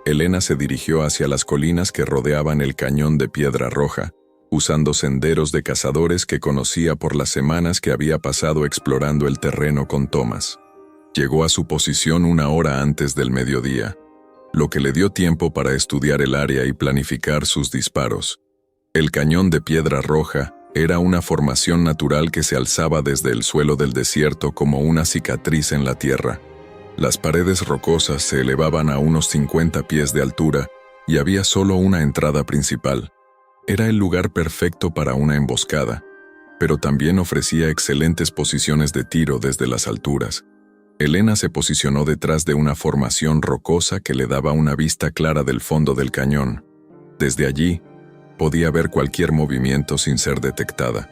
Elena se dirigió hacia las colinas que rodeaban el cañón de Piedra Roja, usando senderos de cazadores que conocía por las semanas que había pasado explorando el terreno con Thomas. Llegó a su posición 1 hora antes del mediodía, lo que le dio tiempo para estudiar el área y planificar sus disparos. El cañón de Piedra Roja era una formación natural que se alzaba desde el suelo del desierto como una cicatriz en la tierra. Las paredes rocosas se elevaban a unos 50 pies de altura y había solo una entrada principal. Era el lugar perfecto para una emboscada, pero también ofrecía excelentes posiciones de tiro desde las alturas. Elena se posicionó detrás de una formación rocosa que le daba una vista clara del fondo del cañón. Desde allí, podía ver cualquier movimiento sin ser detectada.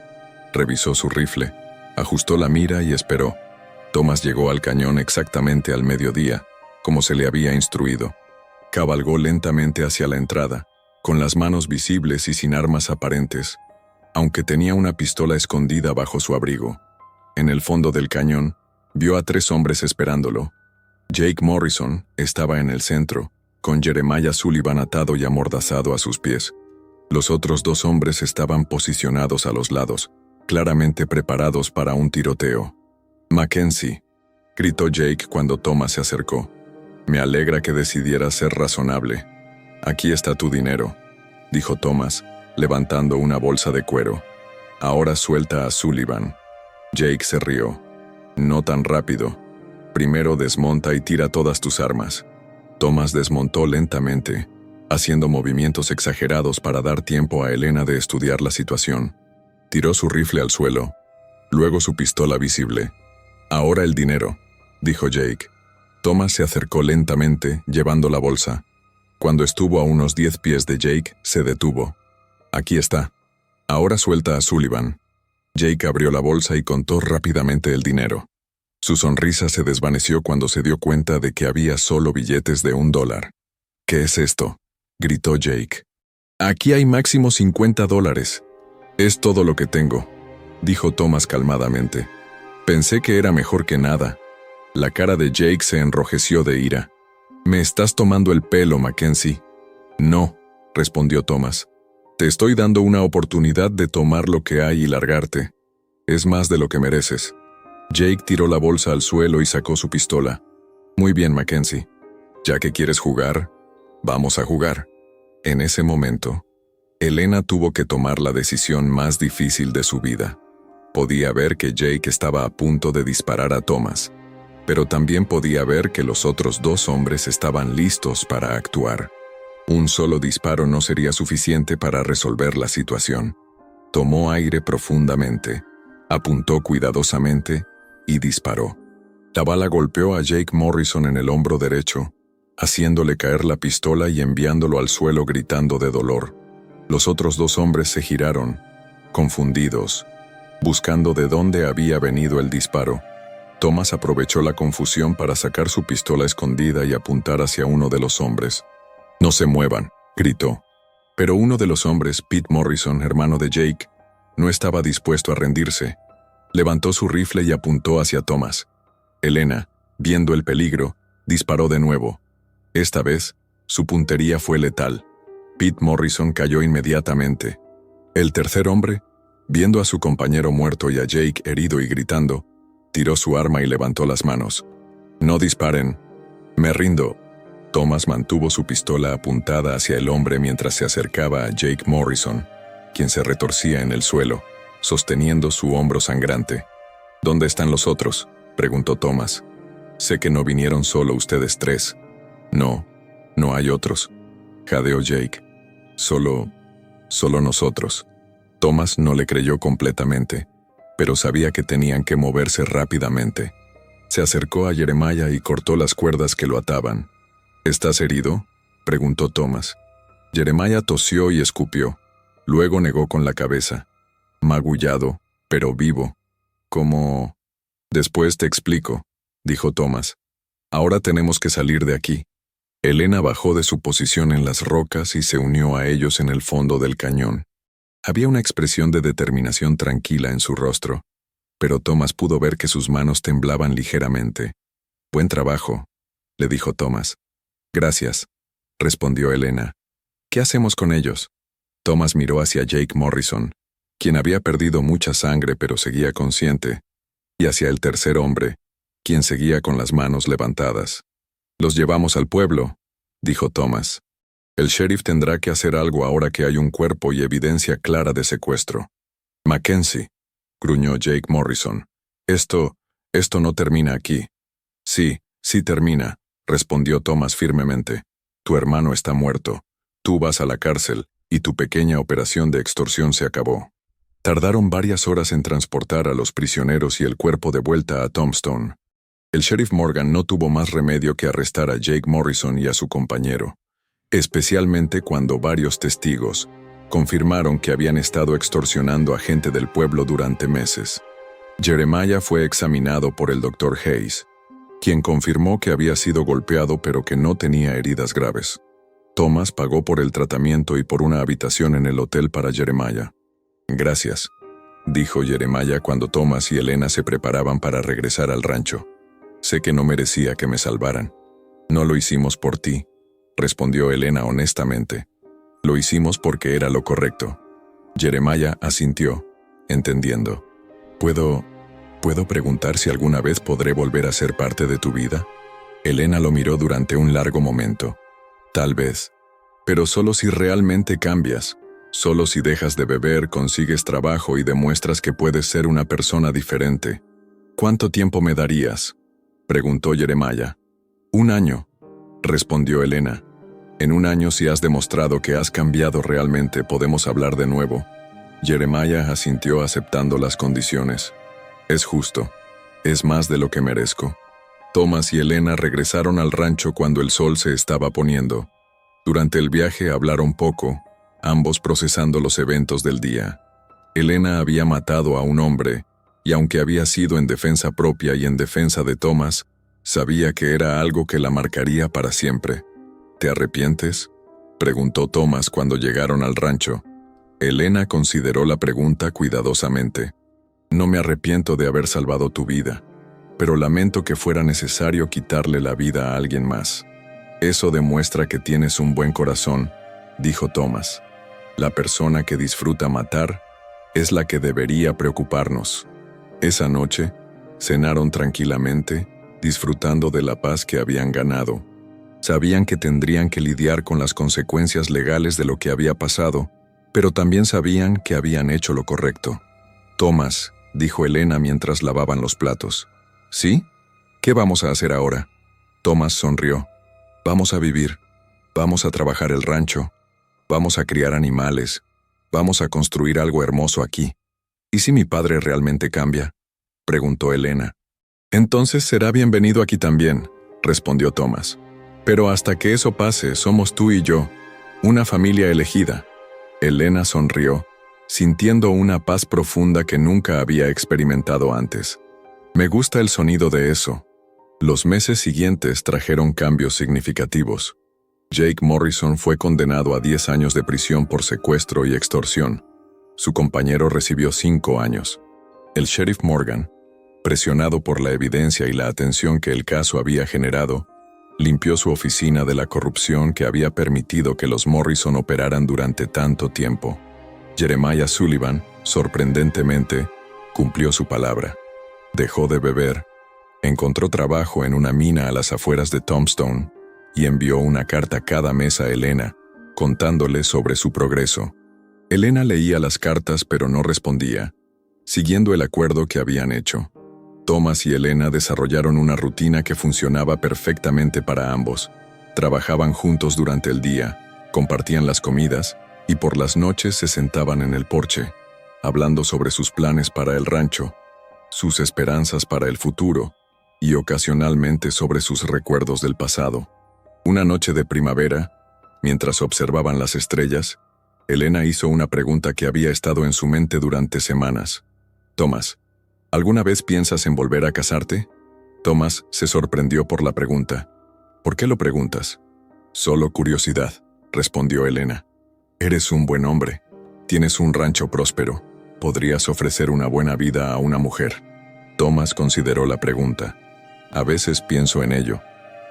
Revisó su rifle, ajustó la mira y esperó. Thomas llegó al cañón exactamente al mediodía, como se le había instruido. Cabalgó lentamente hacia la entrada, con las manos visibles y sin armas aparentes, aunque tenía una pistola escondida bajo su abrigo. En el fondo del cañón, vio a 3 hombres esperándolo. Jake Morrison estaba en el centro, con Jeremiah Sullivan atado y amordazado a sus pies. Los otros 2 hombres estaban posicionados a los lados, claramente preparados para un tiroteo. «Mackenzie», gritó Jake cuando Thomas se acercó. «Me alegra que decidieras ser razonable. Aquí está tu dinero», dijo Thomas, levantando una bolsa de cuero. «Ahora suelta a Sullivan». Jake se rió. «No tan rápido. Primero desmonta y tira todas tus armas». Thomas desmontó lentamente, haciendo movimientos exagerados para dar tiempo a Elena de estudiar la situación. Tiró su rifle al suelo, luego su pistola visible. «Ahora el dinero», dijo Jake. Thomas se acercó lentamente, llevando la bolsa. Cuando estuvo a unos 10 pies de Jake, se detuvo. «Aquí está. Ahora suelta a Sullivan». Jake abrió la bolsa y contó rápidamente el dinero. Su sonrisa se desvaneció cuando se dio cuenta de que había solo billetes de $1. «¿Qué es esto?», gritó Jake. «Aquí hay máximo $50. Es todo lo que tengo», dijo Thomas calmadamente. «Pensé que era mejor que nada». La cara de Jake se enrojeció de ira. «Me estás tomando el pelo, Mackenzie». «No», respondió Thomas. «Te estoy dando una oportunidad de tomar lo que hay y largarte. Es más de lo que mereces». Jake tiró la bolsa al suelo y sacó su pistola. «Muy bien, Mackenzie. Ya que quieres jugar, vamos a jugar». En ese momento, Elena tuvo que tomar la decisión más difícil de su vida. Podía ver que Jake estaba a punto de disparar a Thomas, pero también podía ver que los otros 2 hombres estaban listos para actuar. Un solo disparo no sería suficiente para resolver la situación. Tomó aire profundamente, apuntó cuidadosamente y disparó. La bala golpeó a Jake Morrison en el hombro derecho, haciéndole caer la pistola y enviándolo al suelo gritando de dolor. Los otros 2 hombres se giraron, confundidos, buscando de dónde había venido el disparo. Thomas aprovechó la confusión para sacar su pistola escondida y apuntar hacia uno de los hombres. «No se muevan», gritó. Pero uno de los hombres, Pete Morrison, hermano de Jake, no estaba dispuesto a rendirse. Levantó su rifle y apuntó hacia Thomas. Elena, viendo el peligro, disparó de nuevo. Esta vez, su puntería fue letal. Pete Morrison cayó inmediatamente. El tercer hombre, viendo a su compañero muerto y a Jake herido y gritando, tiró su arma y levantó las manos. «No disparen. Me rindo». Thomas mantuvo su pistola apuntada hacia el hombre mientras se acercaba a Jake Morrison, quien se retorcía en el suelo, sosteniendo su hombro sangrante. «¿Dónde están los otros?», preguntó Thomas. «Sé que no vinieron solo ustedes tres». «No, no hay otros», jadeó Jake. Solo nosotros». Thomas no le creyó completamente, pero sabía que tenían que moverse rápidamente. Se acercó a Jeremiah y cortó las cuerdas que lo ataban. «¿Estás herido?», preguntó Thomas. Jeremiah tosió y escupió. Luego negó con la cabeza. «Magullado, pero vivo. Como...». «Después te explico», dijo Thomas. «Ahora tenemos que salir de aquí». Elena bajó de su posición en las rocas y se unió a ellos en el fondo del cañón. Había una expresión de determinación tranquila en su rostro, pero Thomas pudo ver que sus manos temblaban ligeramente. «Buen trabajo», le dijo Thomas. «Gracias», respondió Elena. «¿Qué hacemos con ellos?». Thomas miró hacia Jake Morrison, quien había perdido mucha sangre pero seguía consciente, y hacia el tercer hombre, quien seguía con las manos levantadas. «Los llevamos al pueblo», dijo Thomas. «El sheriff tendrá que hacer algo ahora que hay un cuerpo y evidencia clara de secuestro». «Mackenzie», gruñó Jake Morrison. Esto no termina aquí». Sí termina», respondió Thomas firmemente. «Tu hermano está muerto. Tú vas a la cárcel, y tu pequeña operación de extorsión se acabó». Tardaron varias horas en transportar a los prisioneros y el cuerpo de vuelta a Tombstone. El sheriff Morgan no tuvo más remedio que arrestar a Jake Morrison y a su compañero, especialmente cuando varios testigos confirmaron que habían estado extorsionando a gente del pueblo durante meses. Jeremiah fue examinado por el Dr. Hayes, quien confirmó que había sido golpeado pero que no tenía heridas graves. Thomas pagó por el tratamiento y por una habitación en el hotel para Jeremiah. «Gracias», dijo Jeremiah cuando Thomas y Elena se preparaban para regresar al rancho. «Sé que no merecía que me salvaran». «No lo hicimos por ti», respondió Elena honestamente. «Lo hicimos porque era lo correcto». Jeremiah asintió, entendiendo. ¿Puedo preguntar si alguna vez podré volver a ser parte de tu vida?» Elena lo miró durante un largo momento. «Tal vez. Pero solo si realmente cambias. Solo si dejas de beber, consigues trabajo y demuestras que puedes ser una persona diferente». «¿Cuánto tiempo me darías?», preguntó Jeremiah. «1 año», respondió Elena. «En 1 año, si has demostrado que has cambiado realmente, podemos hablar de nuevo». Jeremiah asintió aceptando las condiciones. «Es justo. Es más de lo que merezco». Thomas y Elena regresaron al rancho cuando el sol se estaba poniendo. Durante el viaje hablaron poco, ambos procesando los eventos del día. Elena había matado a un hombre, y aunque había sido en defensa propia y en defensa de Thomas, sabía que era algo que la marcaría para siempre. «¿Te arrepientes?», preguntó Thomas cuando llegaron al rancho. Elena consideró la pregunta cuidadosamente. «No me arrepiento de haber salvado tu vida, pero lamento que fuera necesario quitarle la vida a alguien más». «Eso demuestra que tienes un buen corazón», dijo Thomas. «La persona que disfruta matar es la que debería preocuparnos». Esa noche, cenaron tranquilamente, disfrutando de la paz que habían ganado. Sabían que tendrían que lidiar con las consecuencias legales de lo que había pasado, pero también sabían que habían hecho lo correcto. «Thomas», dijo Elena mientras lavaban los platos. «¿Sí? ¿Qué vamos a hacer ahora?». Thomas sonrió. «Vamos a vivir. Vamos a trabajar el rancho. Vamos a criar animales. Vamos a construir algo hermoso aquí». «¿Y si mi padre realmente cambia?», preguntó Elena. «Entonces será bienvenido aquí también», respondió Thomas. «Pero hasta que eso pase, somos tú y yo, una familia elegida». Elena sonrió, sintiendo una paz profunda que nunca había experimentado antes. «Me gusta el sonido de eso». Los meses siguientes trajeron cambios significativos. Jake Morrison fue condenado a 10 años de prisión por secuestro y extorsión. Su compañero recibió 5 años. El sheriff Morgan, presionado por la evidencia y la atención que el caso había generado, limpió su oficina de la corrupción que había permitido que los Morrison operaran durante tanto tiempo. Jeremiah Sullivan, sorprendentemente, cumplió su palabra. Dejó de beber, encontró trabajo en una mina a las afueras de Tombstone y envió una carta cada mes a Elena, contándole sobre su progreso. Elena leía las cartas pero no respondía, siguiendo el acuerdo que habían hecho. Thomas y Elena desarrollaron una rutina que funcionaba perfectamente para ambos. Trabajaban juntos durante el día, compartían las comidas y por las noches se sentaban en el porche, hablando sobre sus planes para el rancho, sus esperanzas para el futuro y ocasionalmente sobre sus recuerdos del pasado. Una noche de primavera, mientras observaban las estrellas, Elena hizo una pregunta que había estado en su mente durante semanas. Thomas, ¿alguna vez piensas en volver a casarte? Thomas se sorprendió por la pregunta. ¿Por qué lo preguntas? Solo curiosidad, respondió Elena. Eres un buen hombre. Tienes un rancho próspero. Podrías ofrecer una buena vida a una mujer. Thomas consideró la pregunta. A veces pienso en ello,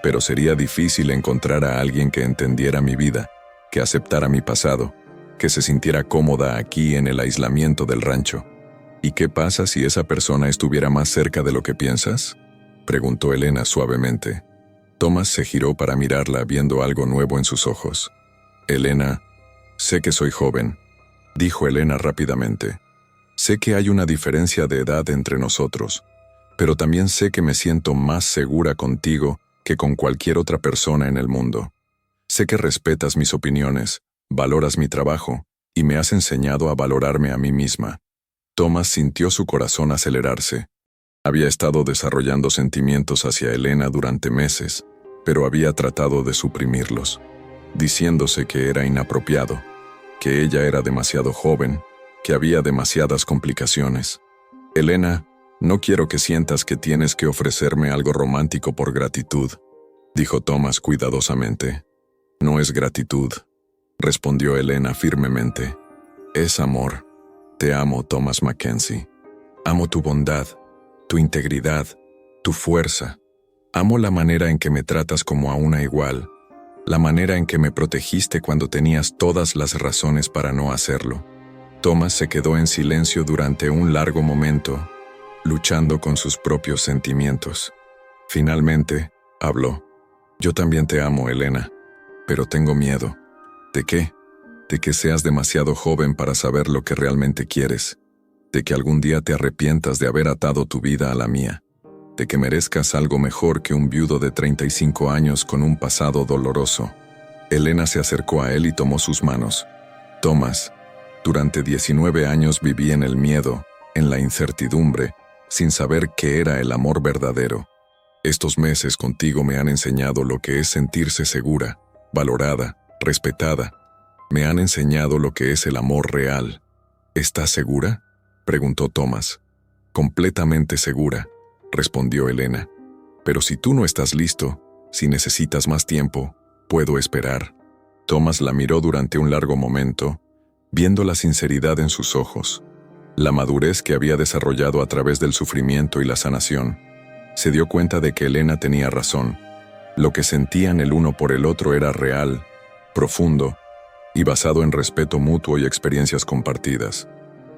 pero sería difícil encontrar a alguien que entendiera mi vida, que aceptara mi pasado, que se sintiera cómoda aquí en el aislamiento del rancho. ¿Y qué pasa si esa persona estuviera más cerca de lo que piensas? Preguntó Elena suavemente. Thomas se giró para mirarla viendo algo nuevo en sus ojos. Elena, sé que soy joven, dijo Elena rápidamente. Sé que hay una diferencia de edad entre nosotros, pero también sé que me siento más segura contigo que con cualquier otra persona en el mundo. Sé que respetas mis opiniones, valoras mi trabajo y me has enseñado a valorarme a mí misma. Thomas sintió su corazón acelerarse. Había estado desarrollando sentimientos hacia Elena durante meses, pero había tratado de suprimirlos, diciéndose que era inapropiado, que ella era demasiado joven, que había demasiadas complicaciones. Elena, no quiero que sientas que tienes que ofrecerme algo romántico por gratitud, dijo Thomas cuidadosamente. No es gratitud, respondió Elena firmemente. Es amor. Te amo, Thomas Mackenzie. Amo tu bondad, tu integridad, tu fuerza. Amo la manera en que me tratas como a una igual, la manera en que me protegiste cuando tenías todas las razones para no hacerlo. Thomas se quedó en silencio durante un largo momento, luchando con sus propios sentimientos. Finalmente, habló. Yo también te amo, Elena, pero tengo miedo. ¿De qué? De que seas demasiado joven para saber lo que realmente quieres, de que algún día te arrepientas de haber atado tu vida a la mía, de que merezcas algo mejor que un viudo de 35 años con un pasado doloroso. Elena se acercó a él y tomó sus manos. Thomas, durante 19 años viví en el miedo, en la incertidumbre, sin saber qué era el amor verdadero. Estos meses contigo me han enseñado lo que es sentirse segura, valorada, respetada. Me han enseñado lo que es el amor real. ¿Estás segura?, preguntó Thomas. Completamente segura, respondió Elena. Pero si tú no estás listo, si necesitas más tiempo, puedo esperar. Thomas la miró durante un largo momento, viendo la sinceridad en sus ojos, la madurez que había desarrollado a través del sufrimiento y la sanación. Se dio cuenta de que Elena tenía razón. Lo que sentían el uno por el otro era real, profundo, y basado en respeto mutuo y experiencias compartidas.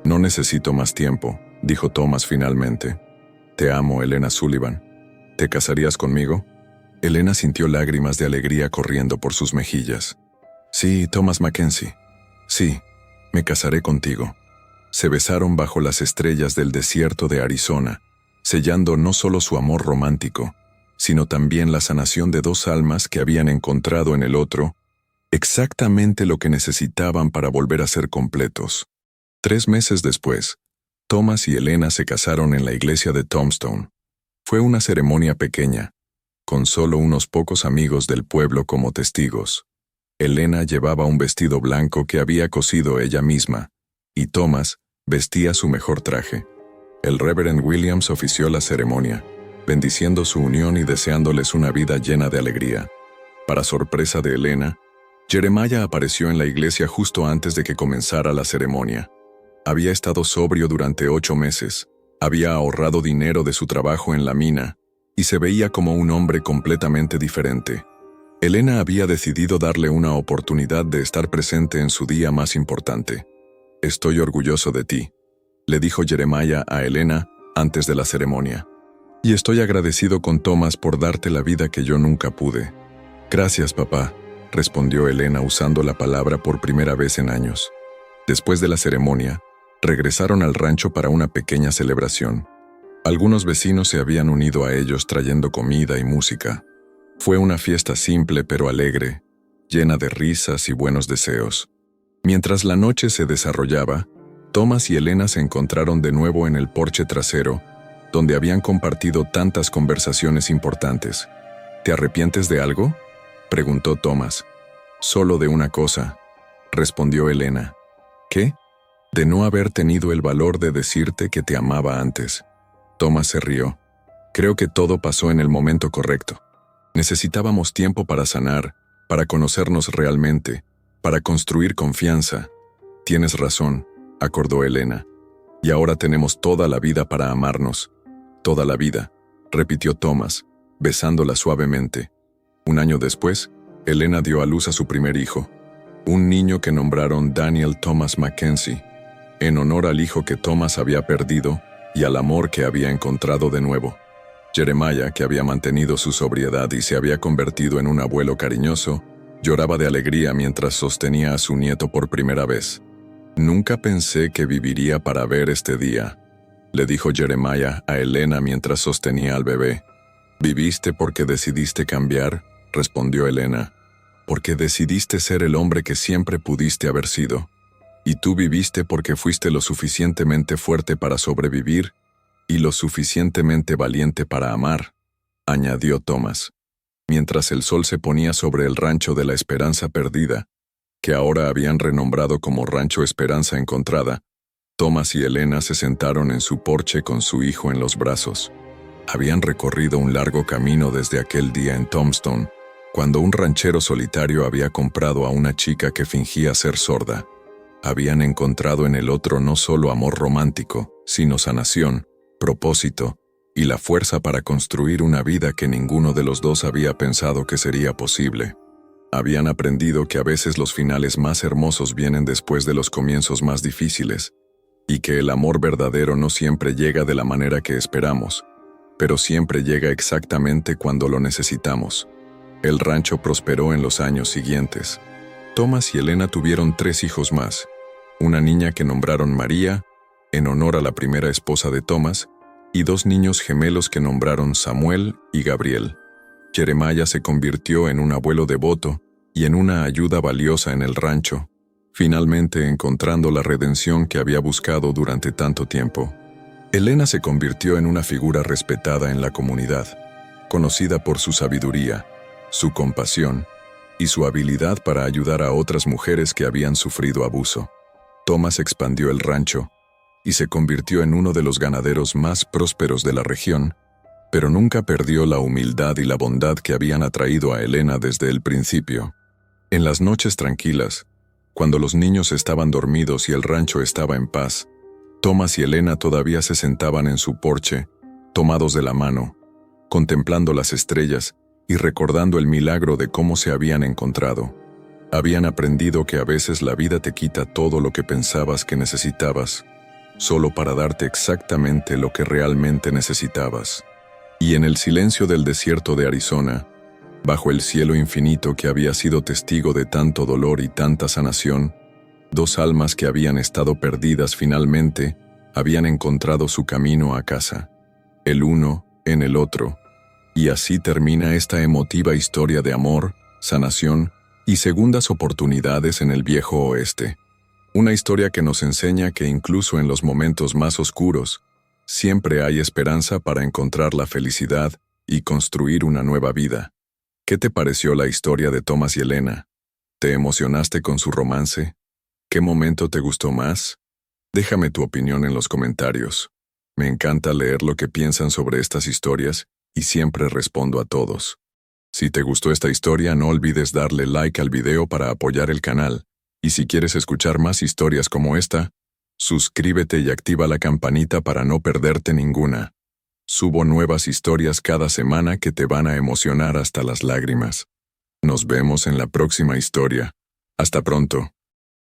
No necesito más tiempo, dijo Thomas finalmente. Te amo, Elena Sullivan. ¿Te casarías conmigo? Elena sintió lágrimas de alegría corriendo por sus mejillas. Sí, Thomas Mackenzie. Sí, me casaré contigo. Se besaron bajo las estrellas del desierto de Arizona, sellando no solo su amor romántico, sino también la sanación de dos almas que habían encontrado en el otro exactamente lo que necesitaban para volver a ser completos. 3 meses después, Thomas y Elena se casaron en la iglesia de Tombstone. Fue una ceremonia pequeña, con solo unos pocos amigos del pueblo como testigos. Elena llevaba un vestido blanco que había cosido ella misma, y Thomas vestía su mejor traje. El Reverend Williams ofició la ceremonia, bendiciendo su unión y deseándoles una vida llena de alegría. Para sorpresa de Elena, Jeremiah apareció en la iglesia justo antes de que comenzara la ceremonia. Había estado sobrio durante 8 meses, Había ahorrado dinero de su trabajo en la mina y se veía como un hombre completamente diferente. Elena había decidido darle una oportunidad de estar presente en su día más importante. «Estoy orgulloso de ti», le dijo Jeremiah a Elena antes de la ceremonia. «Y estoy agradecido con Thomas por darte la vida que yo nunca pude». «Gracias, papá», respondió Elena usando la palabra por primera vez en años. Después de la ceremonia, regresaron al rancho para una pequeña celebración. Algunos vecinos se habían unido a ellos trayendo comida y música. Fue una fiesta simple pero alegre, llena de risas y buenos deseos. Mientras la noche se desarrollaba, Thomas y Elena se encontraron de nuevo en el porche trasero, donde habían compartido tantas conversaciones importantes. «¿Te arrepientes de algo?», preguntó Thomas. «Solo de una cosa», respondió Elena. «¿Qué?». «De no haber tenido el valor de decirte que te amaba antes». Thomas se rió. «Creo que todo pasó en el momento correcto. Necesitábamos tiempo para sanar, para conocernos realmente, para construir confianza». «Tienes razón», acordó Elena. «Y ahora tenemos toda la vida para amarnos». «Toda la vida», repitió Thomas, besándola suavemente. Un año después, Elena dio a luz a su primer hijo, un niño que nombraron Daniel Thomas Mackenzie, en honor al hijo que Thomas había perdido y al amor que había encontrado de nuevo. Jeremiah, que había mantenido su sobriedad y se había convertido en un abuelo cariñoso, lloraba de alegría mientras sostenía a su nieto por primera vez. «Nunca pensé que viviría para ver este día», le dijo Jeremiah a Elena mientras sostenía al bebé. «¿Viviste porque decidiste cambiar?», respondió Elena. «Porque decidiste ser el hombre que siempre pudiste haber sido. Y tú viviste porque fuiste lo suficientemente fuerte para sobrevivir y lo suficientemente valiente para amar», añadió Thomas. Mientras el sol se ponía sobre el rancho de la Esperanza Perdida, que ahora habían renombrado como Rancho Esperanza Encontrada, Thomas y Elena se sentaron en su porche con su hijo en los brazos. Habían recorrido un largo camino desde aquel día en Tombstone, cuando un ranchero solitario había comprado a una chica que fingía ser sorda. Habían encontrado en el otro no solo amor romántico, sino sanación, propósito y la fuerza para construir una vida que ninguno de los dos había pensado que sería posible. Habían aprendido que a veces los finales más hermosos vienen después de los comienzos más difíciles, y que el amor verdadero no siempre llega de la manera que esperamos, pero siempre llega exactamente cuando lo necesitamos. El rancho prosperó en los años siguientes. Thomas y Elena tuvieron 3 hijos más, una niña que nombraron María, en honor a la primera esposa de Thomas, y 2 niños gemelos que nombraron Samuel y Gabriel. Jeremiah se convirtió en un abuelo devoto y en una ayuda valiosa en el rancho, finalmente encontrando la redención que había buscado durante tanto tiempo. Elena se convirtió en una figura respetada en la comunidad, conocida por su sabiduría, su compasión y su habilidad para ayudar a otras mujeres que habían sufrido abuso. Thomas expandió el rancho y se convirtió en uno de los ganaderos más prósperos de la región, pero nunca perdió la humildad y la bondad que habían atraído a Elena desde el principio. En las noches tranquilas, cuando los niños estaban dormidos y el rancho estaba en paz, Thomas y Elena todavía se sentaban en su porche, tomados de la mano, contemplando las estrellas y recordando el milagro de cómo se habían encontrado. Habían aprendido que a veces la vida te quita todo lo que pensabas que necesitabas, solo para darte exactamente lo que realmente necesitabas. Y en el silencio del desierto de Arizona, bajo el cielo infinito que había sido testigo de tanto dolor y tanta sanación, 2 almas que habían estado perdidas finalmente habían encontrado su camino a casa, el uno en el otro. Y así termina esta emotiva historia de amor, sanación y segundas oportunidades en el viejo oeste. Una historia que nos enseña que incluso en los momentos más oscuros, siempre hay esperanza para encontrar la felicidad y construir una nueva vida. ¿Qué te pareció la historia de Thomas y Elena? ¿Te emocionaste con su romance? ¿Qué momento te gustó más? Déjame tu opinión en los comentarios. Me encanta leer lo que piensan sobre estas historias y siempre respondo a todos. Si te gustó esta historia, no olvides darle like al video para apoyar el canal. Y si quieres escuchar más historias como esta, Suscríbete y activa la campanita para no perderte ninguna. Subo nuevas historias cada semana que te van a emocionar hasta las lágrimas. Nos vemos en la próxima historia. Hasta pronto.